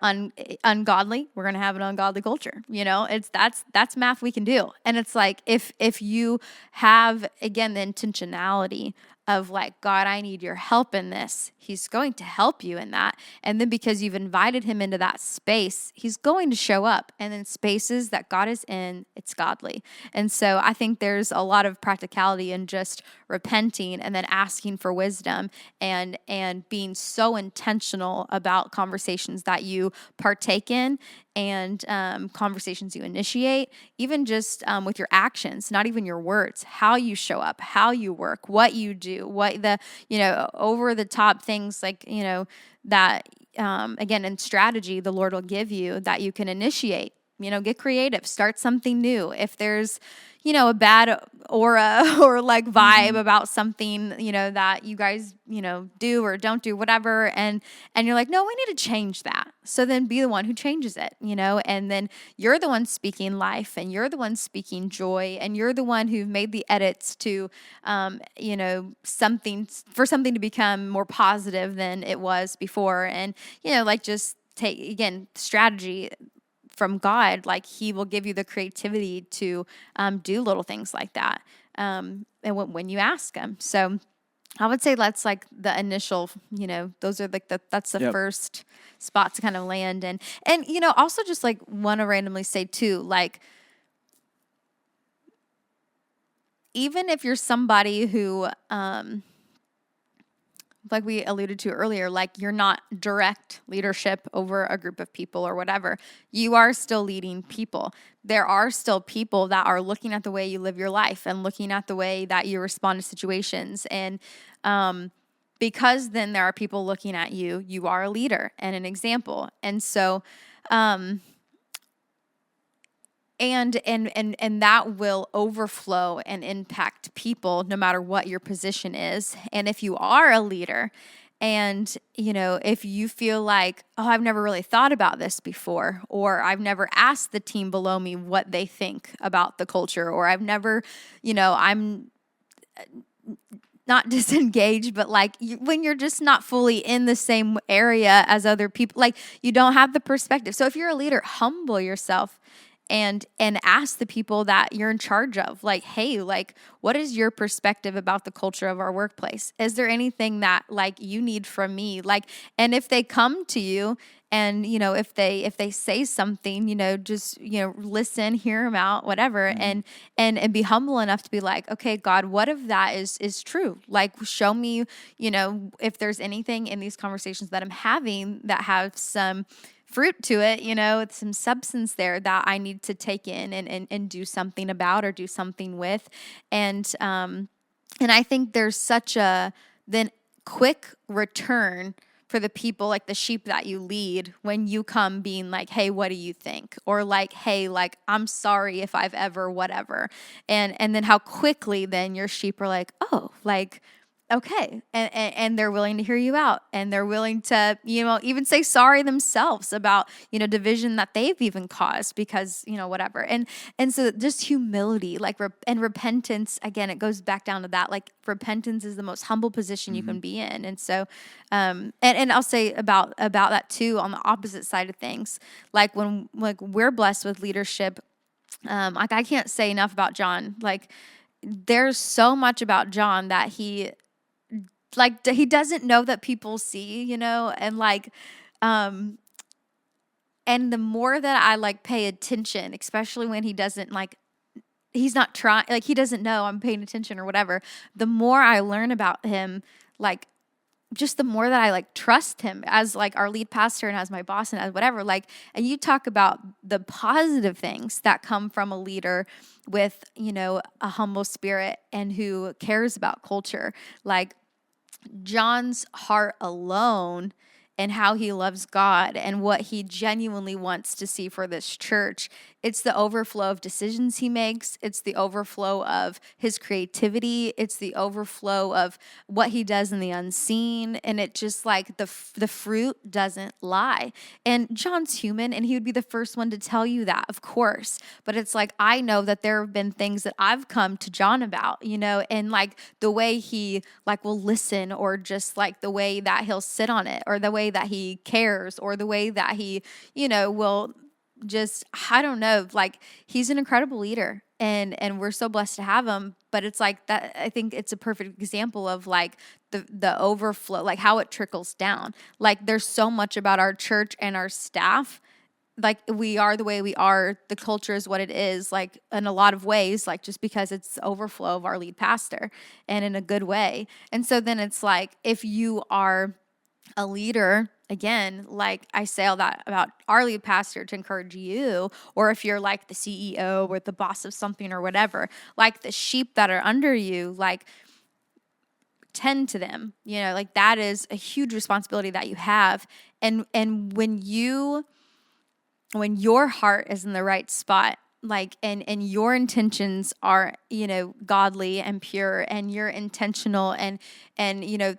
ungodly, we're going to have an ungodly culture. You know, that's math we can do. And it's like if you have, again, the intentionality of like, God, I need your help in this, He's going to help you in that. And then because you've invited Him into that space, He's going to show up. And in spaces that God is in, it's godly. And so I think there's a lot of practicality in just repenting and then asking for wisdom and being so intentional about conversations that you partake in and conversations you initiate, even just with your actions, not even your words, how you show up, how you work, what you do, what the, you know, over the top things like, you know, that, again, in strategy, the Lord will give you that you can initiate. You know, get creative, start something new. If there's, you know, a bad aura or like vibe about something, you know, that you guys, you know, do or don't do, whatever. And you're like, no, we need to change that. So then be the one who changes it, you know, and then you're the one speaking life and you're the one speaking joy and you're the one who made the edits to, you know, something to become more positive than it was before. And, you know, like just take, again, strategy from God, like He will give you the creativity to do little things like that. And when you ask Him. So I would say that's like the initial, you know, those are like that's the first spot to kind of land in. And, you know, also just like want to randomly say too, like, even if you're somebody who like we alluded to earlier, like you're not direct leadership over a group of people or whatever. You are still leading people. There are still people that are looking at the way you live your life and looking at the way that you respond to situations. And because then there are people looking at you, you are a leader and an example. And so, and that will overflow and impact people no matter what your position is. And if you are a leader and, if you feel like, oh, I've never really thought about this before, or I've never asked the team below me what they think about the culture, or I've never, I'm not disengaged, but like when you're just not fully in the same area as other people, like you don't have the perspective. So if you're a leader, humble yourself and ask the people that you're in charge of, like, hey, like, what is your perspective about the culture of our workplace? Is there anything that like you need from me? Like, and if they come to you and, if they say something, just, listen, hear them out, whatever, and be humble enough to be like, okay, God, what if that is true? Like, show me, if there's anything in these conversations that I'm having that have some fruit to it, some substance there that I need to take in and do something about or do something with. And I think there's such a then quick return for the people, like the sheep that you lead, when you come being like, hey, what do you think? Or like, hey, like, I'm sorry if I've ever, whatever. And then how quickly then your sheep are like, oh, like, okay. And they're willing to hear you out, and they're willing to, even say sorry themselves about, division that they've even caused because, whatever. And so just humility, like, and repentance, again, it goes back down to that, like repentance is the most humble position you can be in. And so, and I'll say about that too, on the opposite side of things, like when, like we're blessed with leadership, like I can't say enough about John. Like there's so much about John that he doesn't know that people see, and like, and the more that I like pay attention, especially when he doesn't like, he's not trying, like he doesn't know I'm paying attention or whatever, the more I learn about him, like just the more that I like trust him as like our lead pastor and as my boss and as whatever, like, and you talk about the positive things that come from a leader with, a humble spirit and who cares about culture. Like John's heart alone and how he loves God and what he genuinely wants to see for this church. It's the overflow of decisions he makes. It's the overflow of his creativity. It's the overflow of what he does in the unseen. And it just like the fruit doesn't lie. And John's human and he would be the first one to tell you that, of course. But it's like, I know that there have been things that I've come to John about, and like the way he like will listen, or just like the way that he'll sit on it, or the way that he cares, or the way that he, will just, I don't know, like he's an incredible leader and we're so blessed to have him. But it's like that, I think it's a perfect example of like the overflow, like how it trickles down. Like there's so much about our church and our staff. Like we are the way we are, the culture is what it is, like in a lot of ways, like just because it's the overflow of our lead pastor and in a good way. And so then it's like, if you are a leader, again, like I say all that about our lead pastor to encourage you, or if you're like the CEO or the boss of something or whatever, like the sheep that are under you, like tend to them, like that is a huge responsibility that you have. And when your heart is in the right spot, like, and your intentions are, godly and pure, and you're intentional and,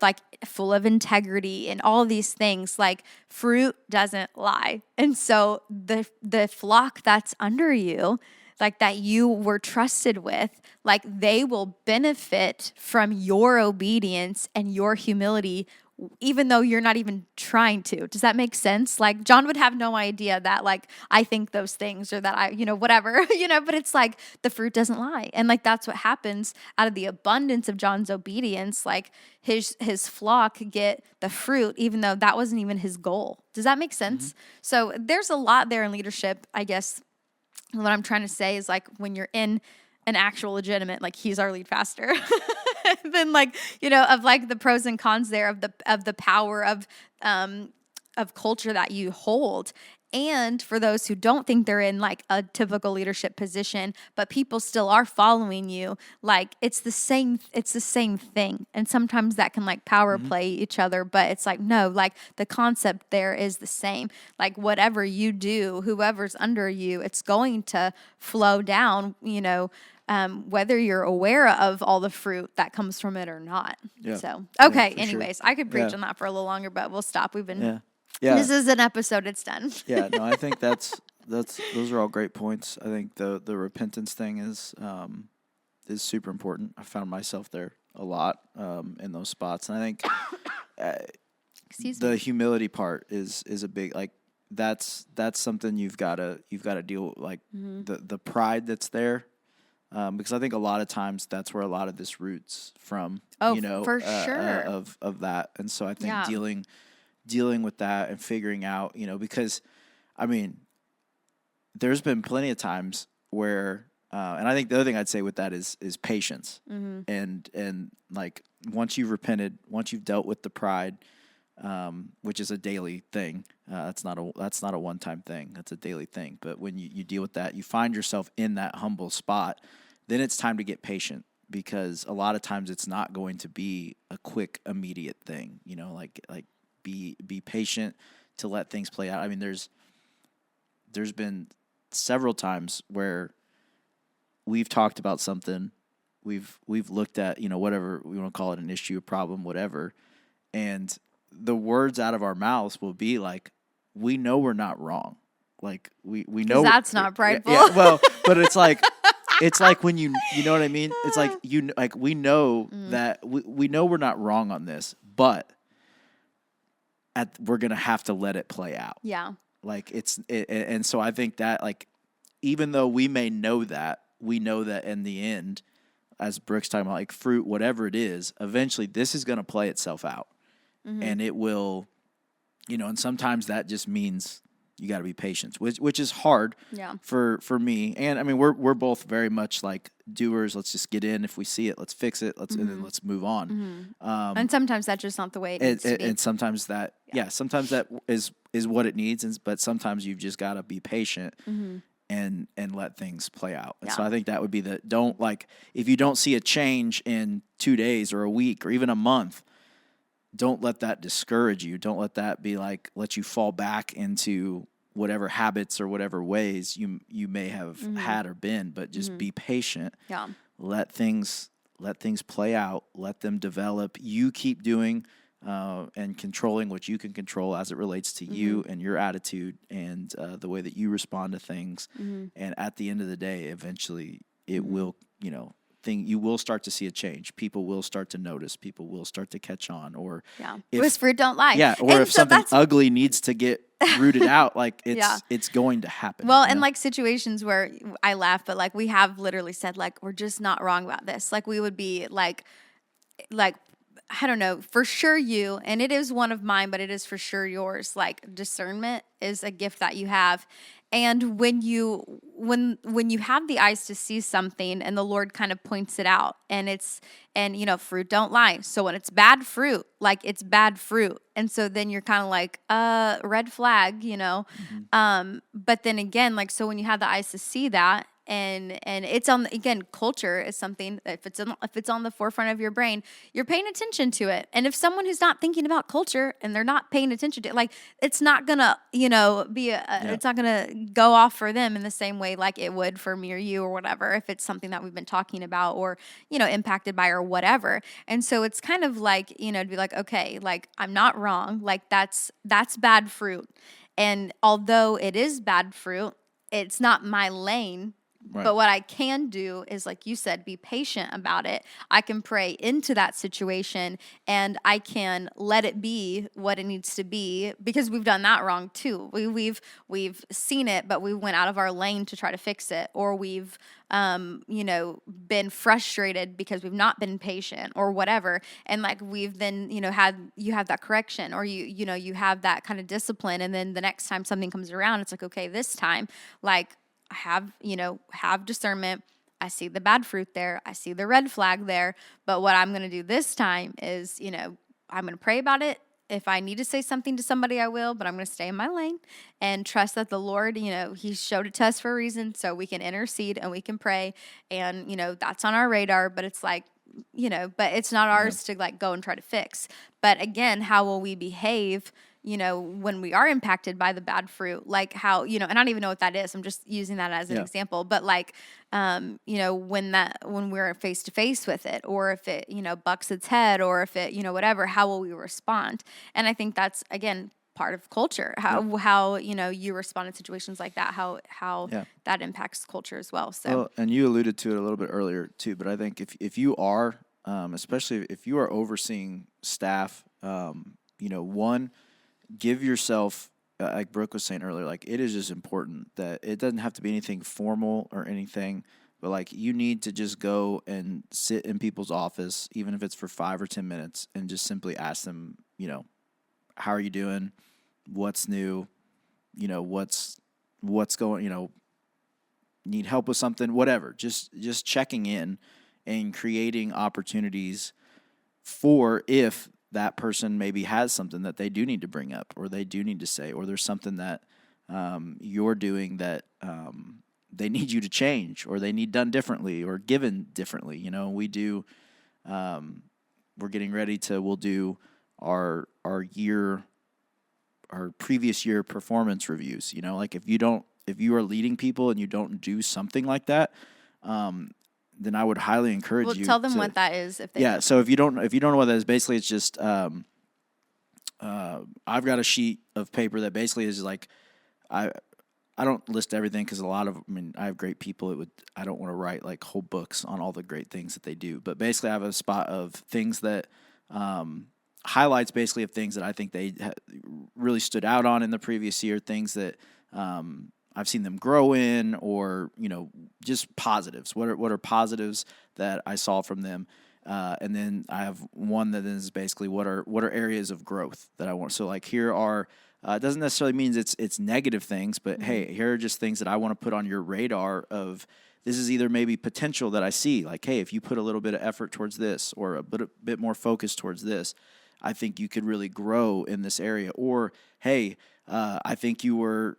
like full of integrity and all these things, like fruit doesn't lie. And so the flock that's under you, like that you were trusted with, like they will benefit from your obedience and your humility, even though you're not even trying to. Does that make sense? Like John would have no idea that like I think those things, or that I, whatever, but it's like the fruit doesn't lie. And like that's what happens out of the abundance of John's obedience. Like his flock get the fruit, even though that wasn't even his goal. Does that make sense? Mm-hmm. So there's a lot there in leadership, I guess. What I'm trying to say is like when you're in an actual legitimate, like he's our lead pastor. then like, of like the pros and cons there of the power of culture that you hold. And for those who don't think they're in like a typical leadership position, but people still are following you, like it's the same thing. And sometimes that can like power play each other, but it's like, no, like the concept there is the same. Like whatever you do, whoever's under you, it's going to flow down, whether you're aware of all the fruit that comes from it or not. Yeah. So, okay. Yeah, anyways, sure. I could preach on that for a little longer, but we'll stop. We've been, yeah. This is an episode. It's done. Yeah. No, I think those are all great points. I think the repentance thing is super important. I found myself there a lot in those spots, and I think the humility part is a big, like, that's something you've got to deal with, like the pride that's there. Because I think a lot of times that's where a lot of this roots from, for sure. Of that. And so I think dealing with that and figuring out, because I mean, there's been plenty of times where, and I think the other thing I'd say with that is patience. And like, once you've repented, once you've dealt with the pride, which is a daily thing. That's not a one-time thing. That's a daily thing. But when you deal with that, you find yourself in that humble spot, then it's time to get patient, because a lot of times it's not going to be a quick, immediate thing. Like be patient to let things play out. I mean, there's been several times where we've talked about something, we've looked at, whatever we want to call it, an issue, a problem, whatever, and the words out of our mouths will be like, we know we're not wrong. Like we know that's not prideful. Yeah, well, but it's like when you know what I mean? It's like, we know that we know we're not wrong on this, but we're going to have to let it play out. Yeah. Like and so I think that, like, even though we may know that, we know that in the end, as Brooke's talking about, like fruit, whatever it is, eventually this is going to play itself out. And it will, and sometimes that just means you got to be patient, which is hard for me. And I mean, we're both very much like doers. Let's just get in. If we see it, let's fix it. And then let's move on. And sometimes that's just not the way it needs to be. And sometimes that, sometimes that is what it needs. But sometimes you've just got to be patient and let things play out. And so I think that would be if you don't see a change in 2 days or a week or even a month, don't let that discourage you. Don't let that be like, let you fall back into whatever habits or whatever ways you may have had or been, but just be patient. Yeah. Let things play out. Let them develop. You keep doing and controlling what you can control as it relates to you and your attitude and the way that you respond to things. And at the end of the day, eventually it will, you will start to see a change. People will start to notice. People will start to catch on. Or if fruit don't lie. Yeah. Or if something ugly needs to get rooted out, like it's going to happen. Well, and like situations where I laugh, but like we have literally said, like, we're just not wrong about this. Like we would be like I don't know, for sure you, and it is one of mine, but it is for sure yours. Like discernment is a gift that you have. And when you have the eyes to see something and the Lord kind of points it out, and fruit don't lie. So when it's bad fruit, like it's bad fruit. And so then you're kind of like, red flag, but then again, like, so when you have the eyes to see that, and it's culture is something, if it's on the forefront of your brain, you're paying attention to it. And if someone who's not thinking about culture and they're not paying attention to it, like, it's not gonna, it's not gonna go off for them in the same way like it would for me or you or whatever, if it's something that we've been talking about or, impacted by or whatever. And so it's kind of like, to be like, okay, like, I'm not wrong. Like that's bad fruit. And although it is bad fruit, it's not my lane. Right. But what I can do is, like you said, be patient about it. I can pray into that situation and I can let it be what it needs to be, because we've done that wrong too. We've seen it, but we went out of our lane to try to fix it, or we've been frustrated because we've not been patient or whatever. And like we've then, you have that correction, or you have that kind of discipline. And then the next time something comes around, it's like, okay, this time, like, have discernment. I see the bad fruit there. I see the red flag there. But what I'm going to do this time is, I'm going to pray about it. If I need to say something to somebody, I will, but I'm going to stay in my lane and trust that the Lord, he showed it to us for a reason, so we can intercede and we can pray. And, that's on our radar, but it's like, but it's not ours to like go and try to fix. But again, how will we behave, when we are impacted by the bad fruit? Like how, and I don't even know what that is. I'm just using that as an example. But like, when we're face to face with it, or if it, bucks its head, or if it, whatever, how will we respond? And I think that's, again, part of culture, how you respond in situations like that, how that impacts culture as well. So, well, and you alluded to it a little bit earlier too, but I think if you are, especially if you are overseeing staff, one, give yourself, like Brooke was saying earlier, like it is just important that it doesn't have to be anything formal or anything, but like you need to just go and sit in people's office, even if it's for 5 or 10 minutes, and just simply ask them, how are you doing? What's new? What's going, need help with something, whatever. Just checking in and creating opportunities for if that person maybe has something that they do need to bring up, or they do need to say, or there's something that you're doing that they need you to change, or they need done differently or given differently. We do, we're getting ready to, we'll do our previous year performance reviews. Like if you are leading people and you don't do something like that, then I would highly encourage you. Tell them what that is. If they don't. So if you don't know what that is, basically it's just I've got a sheet of paper that basically is like I don't list everything because I have great people. I don't want to write like whole books on all the great things that they do, but basically I have a spot of things that highlights basically of things that I think they really stood out on in the previous year, things that I've seen them grow in, or just positives. What are positives that I saw from them? And then I have one that is basically what are areas of growth that I want. So like here are it doesn't necessarily mean it's negative things, but hey, here are just things that I want to put on your radar of. This is either maybe potential that I see, like, hey, if you put a little bit of effort towards this, or a bit more focus towards this, I think you could really grow in this area. Or, hey, I think you were,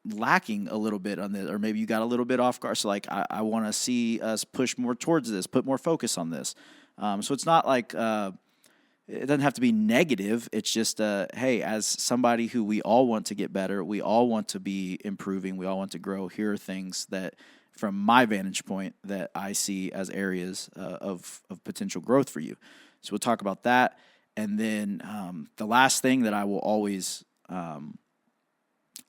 lacking a little bit on this, or maybe you got a little bit off guard. So, like, I want to see us push more towards this, put more focus on this. So it's not like it doesn't have to be negative. It's just, hey, as somebody who we all want to get better, we all want to be improving, we all want to grow. Here are things that, from my vantage point, that I see as areas of potential growth for you. So we'll talk about that. And then the last thing that I will always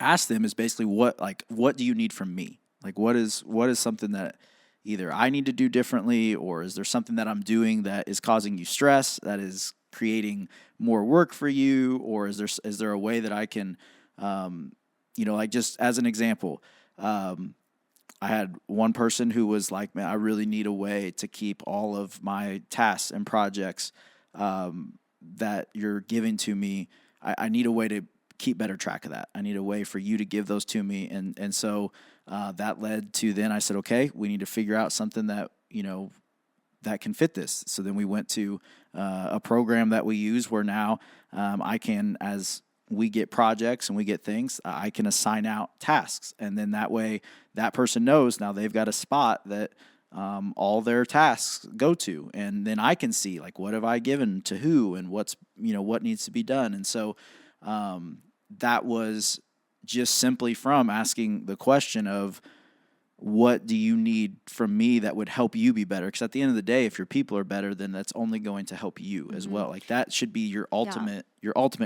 ask them is basically what do you need from me? Like what is something that either I need to do differently, or is there something that I'm doing that is causing you stress, that is creating more work for you, or is there a way that I can, like just as an example, I had one person who was like, man, I really need a way to keep all of my tasks and projects that you're giving to me. I need a way to keep better track of that. I need a way for you to give those to me. And so that led to, then I said, okay, we need to figure out something that, that can fit this. So then we went to a program that we use where now I can, as we get projects and we get things, I can assign out tasks. And then that way that person knows now they've got a spot that all their tasks go to. And then I can see, like, what have I given to who, and what's, what needs to be done. And so that was just simply from asking the question of, what do you need from me that would help you be better? Because at the end of the day, if your people are better, then that's only going to help you as well. Like that should be your ultimate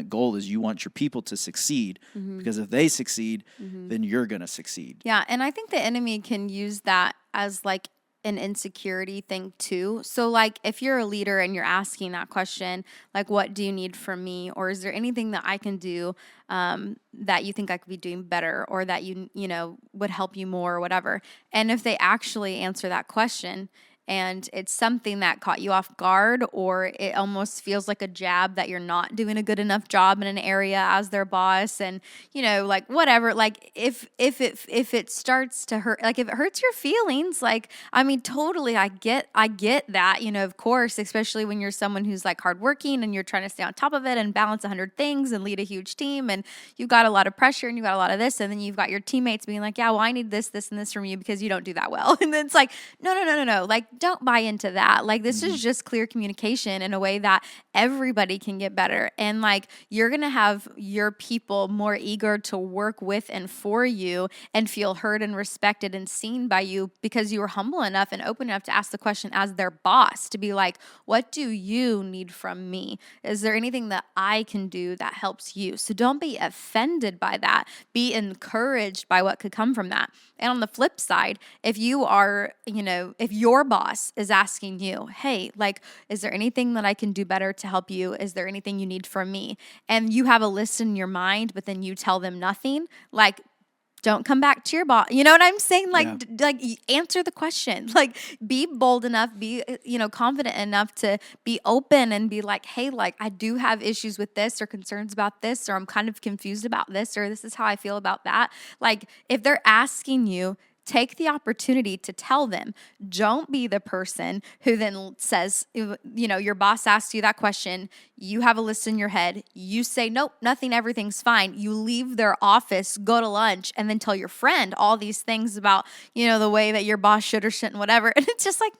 goal, is you want your people to succeed, because if they succeed, then you're going to succeed. Yeah. And I think the enemy can use that as like an insecurity thing too. So like if you're a leader and you're asking that question, like, what do you need from me? Or is there anything that I can do that you think I could be doing better, or that you would help you more, or whatever. And if they actually answer that question and it's something that caught you off guard, or it almost feels like a jab that you're not doing a good enough job in an area as their boss, and like whatever, like if it starts to hurt, like if it hurts your feelings, like I mean totally I get that, of course, especially when you're someone who's like hardworking and you're trying to stay on top of it and balance 100 things and lead a huge team, and you've got a lot of pressure and you've got a lot of this, and then you've got your teammates being like, yeah, well, I need this and this from you because you don't do that well. And then it's like, no, like don't buy into that. Like this is just clear communication in a way that everybody can get better, and like you're gonna have your people more eager to work with and for you and feel heard and respected and seen by you because you were humble enough and open enough to ask the question as their boss, to be like, what do you need from me? Is there anything that I can do that helps you? So don't be offended by that. Be encouraged by what could come from that. And on the flip side, if you are, if your boss is asking you, hey, like, is there anything that I can do better to help you? Is there anything you need from me? And you have a list in your mind, but then you tell them nothing, like, don't come back to your boss. You know what I'm saying? Like, like answer the question. Like, be bold enough, be, confident enough to be open and be like, hey, like, I do have issues with this or concerns about this, or I'm kind of confused about this, or this is how I feel about that. Like, if they're asking you, take the opportunity to tell them. Don't be the person who then says, your boss asks you that question. You have a list in your head. You say, nope, nothing, everything's fine. You leave their office, go to lunch, and then tell your friend all these things about, the way that your boss should or shouldn't, whatever. And it's just like,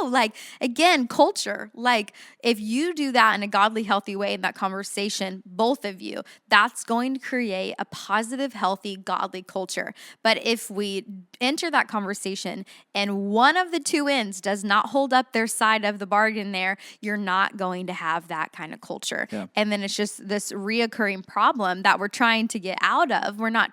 no. Like, again, culture. Like, if you do that in a godly, healthy way in that conversation, both of you, that's going to create a positive, healthy, godly culture. But if we enter that conversation and one of the two ends does not hold up their side of the bargain there, you're not going to have that kind of culture. Yeah. And then it's just this reoccurring problem that we're trying to get out of. We're not,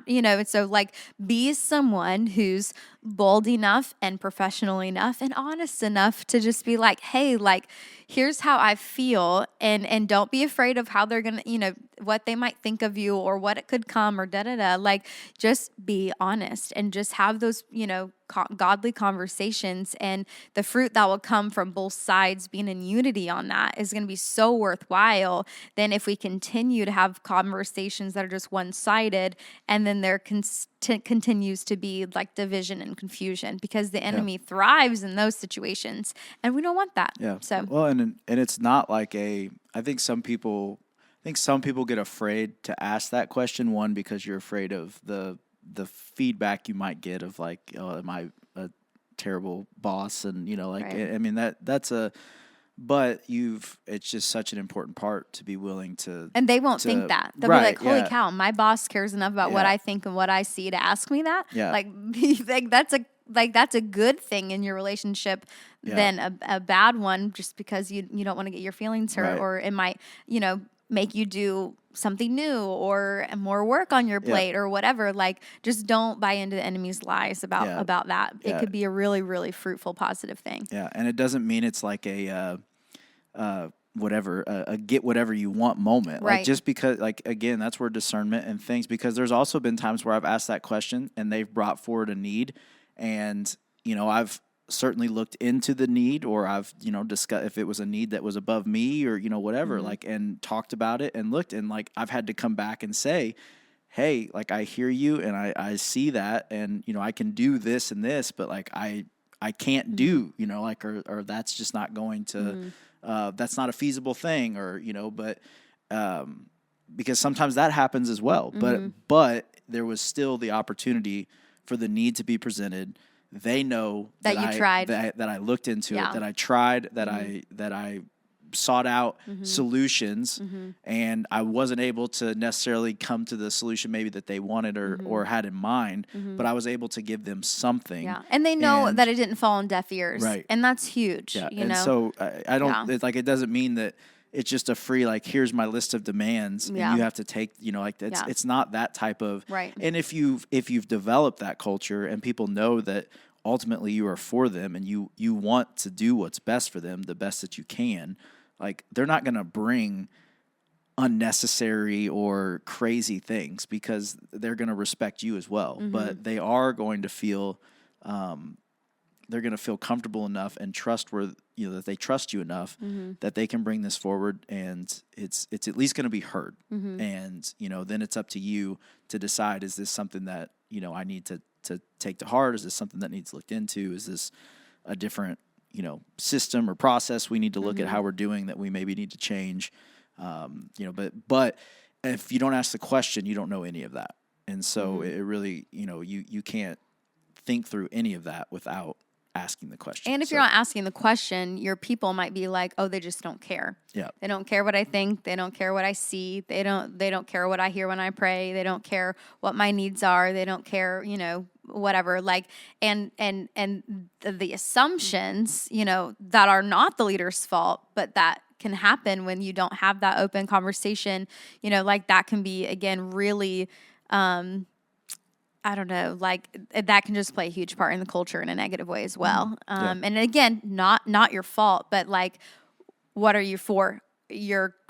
so like, be someone who's bold enough and professional enough and honest enough to just be like, hey, like, here's how I feel, and don't be afraid of how they're going to, what they might think of you or what it could come or da-da-da. Like, just be honest and just have those, godly conversations, and the fruit that will come from both sides being in unity on that is going to be so worthwhile than if we continue to have conversations that are just one-sided, and then there continues to be like division and confusion, because the enemy thrives in those situations, and we don't want that. Yeah. So, well, and it's not like I think some people get afraid to ask that question, one, because you're afraid of the feedback you might get of like, oh, am I a terrible boss? And, right. I mean, but it's just such an important part to be willing to. And they won't think that. They'll be like, holy cow, my boss cares enough about what I think and what I see to ask me that. Yeah. Like that's a good thing in your relationship than a bad one, just because you don't want to get your feelings hurt, right. Or it might, make you do something new or more work on your plate or whatever. Like, just don't buy into the enemy's lies about that. It could be a really, really fruitful, positive thing. Yeah. And it doesn't mean it's like a get whatever you want moment. Right. Like, just because, like, again, that's where discernment and things, because there's also been times where I've asked that question and they've brought forward a need, and, I've certainly looked into the need, or I've, discussed if it was a need that was above me, or, whatever, like, and talked about it and looked, and like, I've had to come back and say, hey, like, I hear you and I see that, and, I can do this and this, but like, I can't do, like, or that's just not going to, that's not a feasible thing, or, but, because sometimes that happens as well, but there was still the opportunity for the need to be presented. They know that you tried, that I looked into it, that I tried, that I sought out solutions, and I wasn't able to necessarily come to the solution maybe that they wanted or had in mind, but I was able to give them something. Yeah, and they know that it didn't fall on deaf ears, right? And that's huge. Yeah, and so I don't. It's like, it doesn't mean that it's just a free, like, here's my list of demands, and you have to take, like, it's not that type of, right. And if you've developed that culture and people know that ultimately you are for them and you want to do what's best for them, the best that you can, like, they're not going to bring unnecessary or crazy things, because they're going to respect you as well, but they are going to feel they're going to feel comfortable enough and trustworthy, that they trust you enough that they can bring this forward, and it's at least going to be heard. And, then it's up to you to decide, is this something that, I need to take to heart? Is this something that needs looked into? Is this a different, system or process we need to look at how we're doing that we maybe need to change? But if you don't ask the question, you don't know any of that. And so it really, you can't think through any of that without asking the question. And if you're not asking the question, your people might be like, oh, they just don't care. Yeah. They don't care what I think. They don't care what I see. They don't care what I hear when I pray. They don't care what my needs are. They don't care, whatever. Like, and the assumptions, that are not the leader's fault, but that can happen when you don't have that open conversation, like that can be, again, really, I don't know, like that can just play a huge part in the culture in a negative way as well. And again, not your fault, but like, what are you for?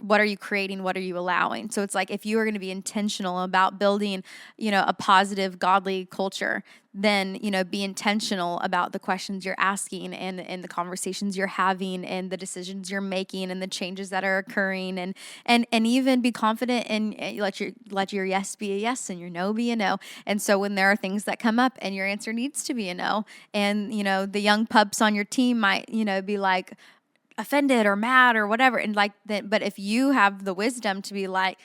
What are you creating? What are you allowing? So it's like, if you are going to be intentional about building, a positive, godly culture, then, be intentional about the questions you're asking and the conversations you're having and the decisions you're making and the changes that are occurring, and even be confident and let your yes be a yes and your no be a no. And so when there are things that come up and your answer needs to be a no, and, the young pups on your team might, be like, offended or mad or whatever, and like that. But if you have the wisdom to be like,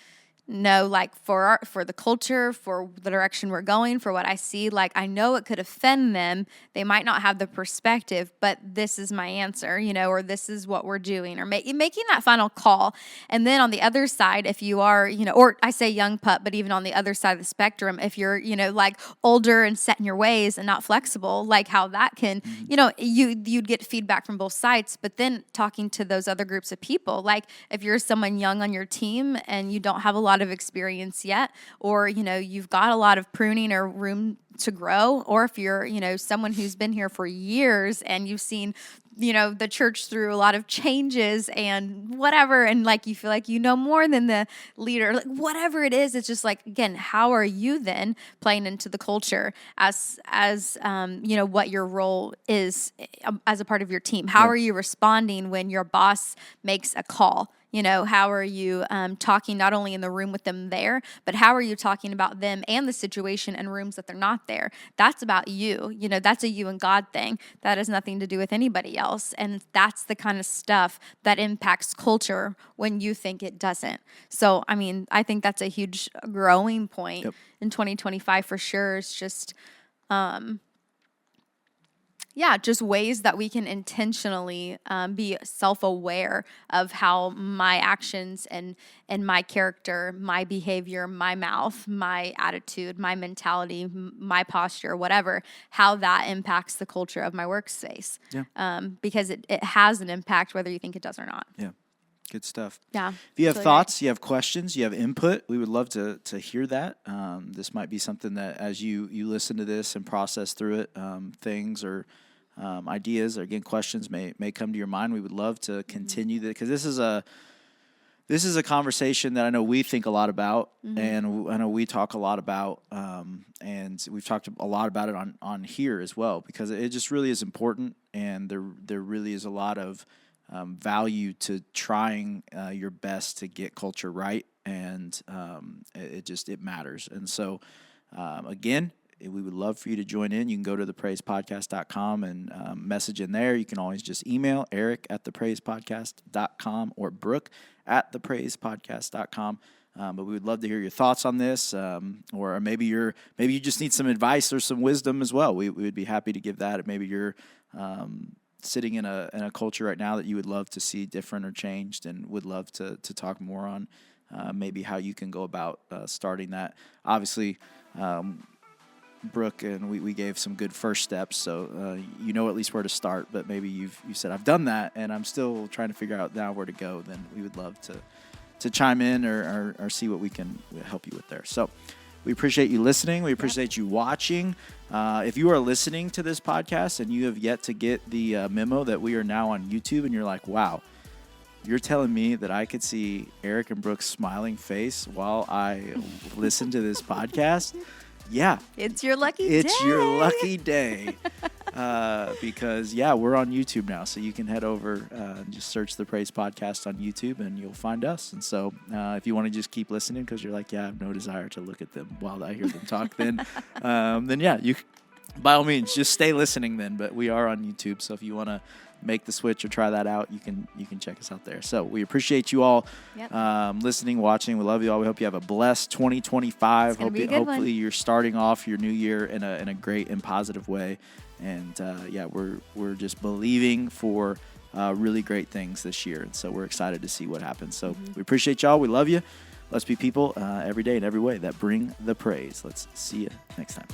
no, like for the culture, for the direction we're going, for what I see, like I know it could offend them. They might not have the perspective, but this is my answer, or this is what we're doing, or making that final call. And then on the other side, if you are, or I say young pup, but even on the other side of the spectrum, if you're, like older and set in your ways and not flexible, like how that can, you'd get feedback from both sides. But then talking to those other groups of people, like if you're someone young on your team and you don't have a lot of experience yet, or you've got a lot of pruning or room to grow, or if you're someone who's been here for years and you've seen the church through a lot of changes and whatever, and like you feel like more than the leader, like whatever it is, it's just like, again, how are you then playing into the culture as what your role is as a part of your team? How are you responding when your boss makes a call? How are you talking not only in the room with them there, but how are you talking about them and the situation in rooms that they're not there? That's about you. That's a you and God thing. That has nothing to do with anybody else. And that's the kind of stuff that impacts culture when you think it doesn't. So, I think that's a huge growing point in 2025 for sure. It's just... just ways that we can intentionally be self-aware of how my actions and my character, my behavior, my mouth, my attitude, my mentality, my posture, whatever, how that impacts the culture of my workspace. Because it has an impact whether you think it does or not. Yeah. Good stuff. Yeah. If you have thoughts, you have questions, you have input, we would love to hear that. This might be something that as you listen to this and process through it, things or ideas or, again, questions may come to your mind. We would love to continue that, because this is a conversation that I know we think a lot about, and I know we talk a lot about, and we've talked a lot about it on here as well, because it just really is important, and there really is a lot of value to trying your best to get culture right, and it matters. And so, again, we would love for you to join in. You can go to thepraisepodcast.com and message in there. You can always just email eric@thepraisepodcast.com or brooke@thepraisepodcast.com. But we would love to hear your thoughts on this, or maybe you just need some advice or some wisdom as well. We would be happy to give that. Maybe you're sitting in a culture right now that you would love to see different or changed, and would love to talk more on maybe how you can go about starting that. Obviously, Brooke and we gave some good first steps, so at least where to start. But maybe you said, I've done that and I'm still trying to figure out now where to go. Then we would love to chime in or see what we can help you with there. So we appreciate you listening. We appreciate you watching. If you are listening to this podcast and you have yet to get the memo that we are now on YouTube, and you're like, wow, you're telling me that I could see Eric and Brooke's smiling face while I listen to this podcast? Yeah. It's your lucky day. It's your lucky day. because we're on YouTube now, so you can head over and just search the Praise Podcast on YouTube, and you'll find us. And so, if you want to just keep listening because you're like, I have no desire to look at them while I hear them talk, then you by all means just stay listening. Then, but we are on YouTube, so if you want to make the switch or try that out, you can check us out there. So we appreciate you all listening, watching. We love you all. We hope you have a blessed 2025. Hopefully you're starting off your new year in a great and positive way. And we're just believing for really great things this year. And so we're excited to see what happens. So we appreciate y'all. We love you. Let's be people every day in every way that bring the praise. Let's see you next time.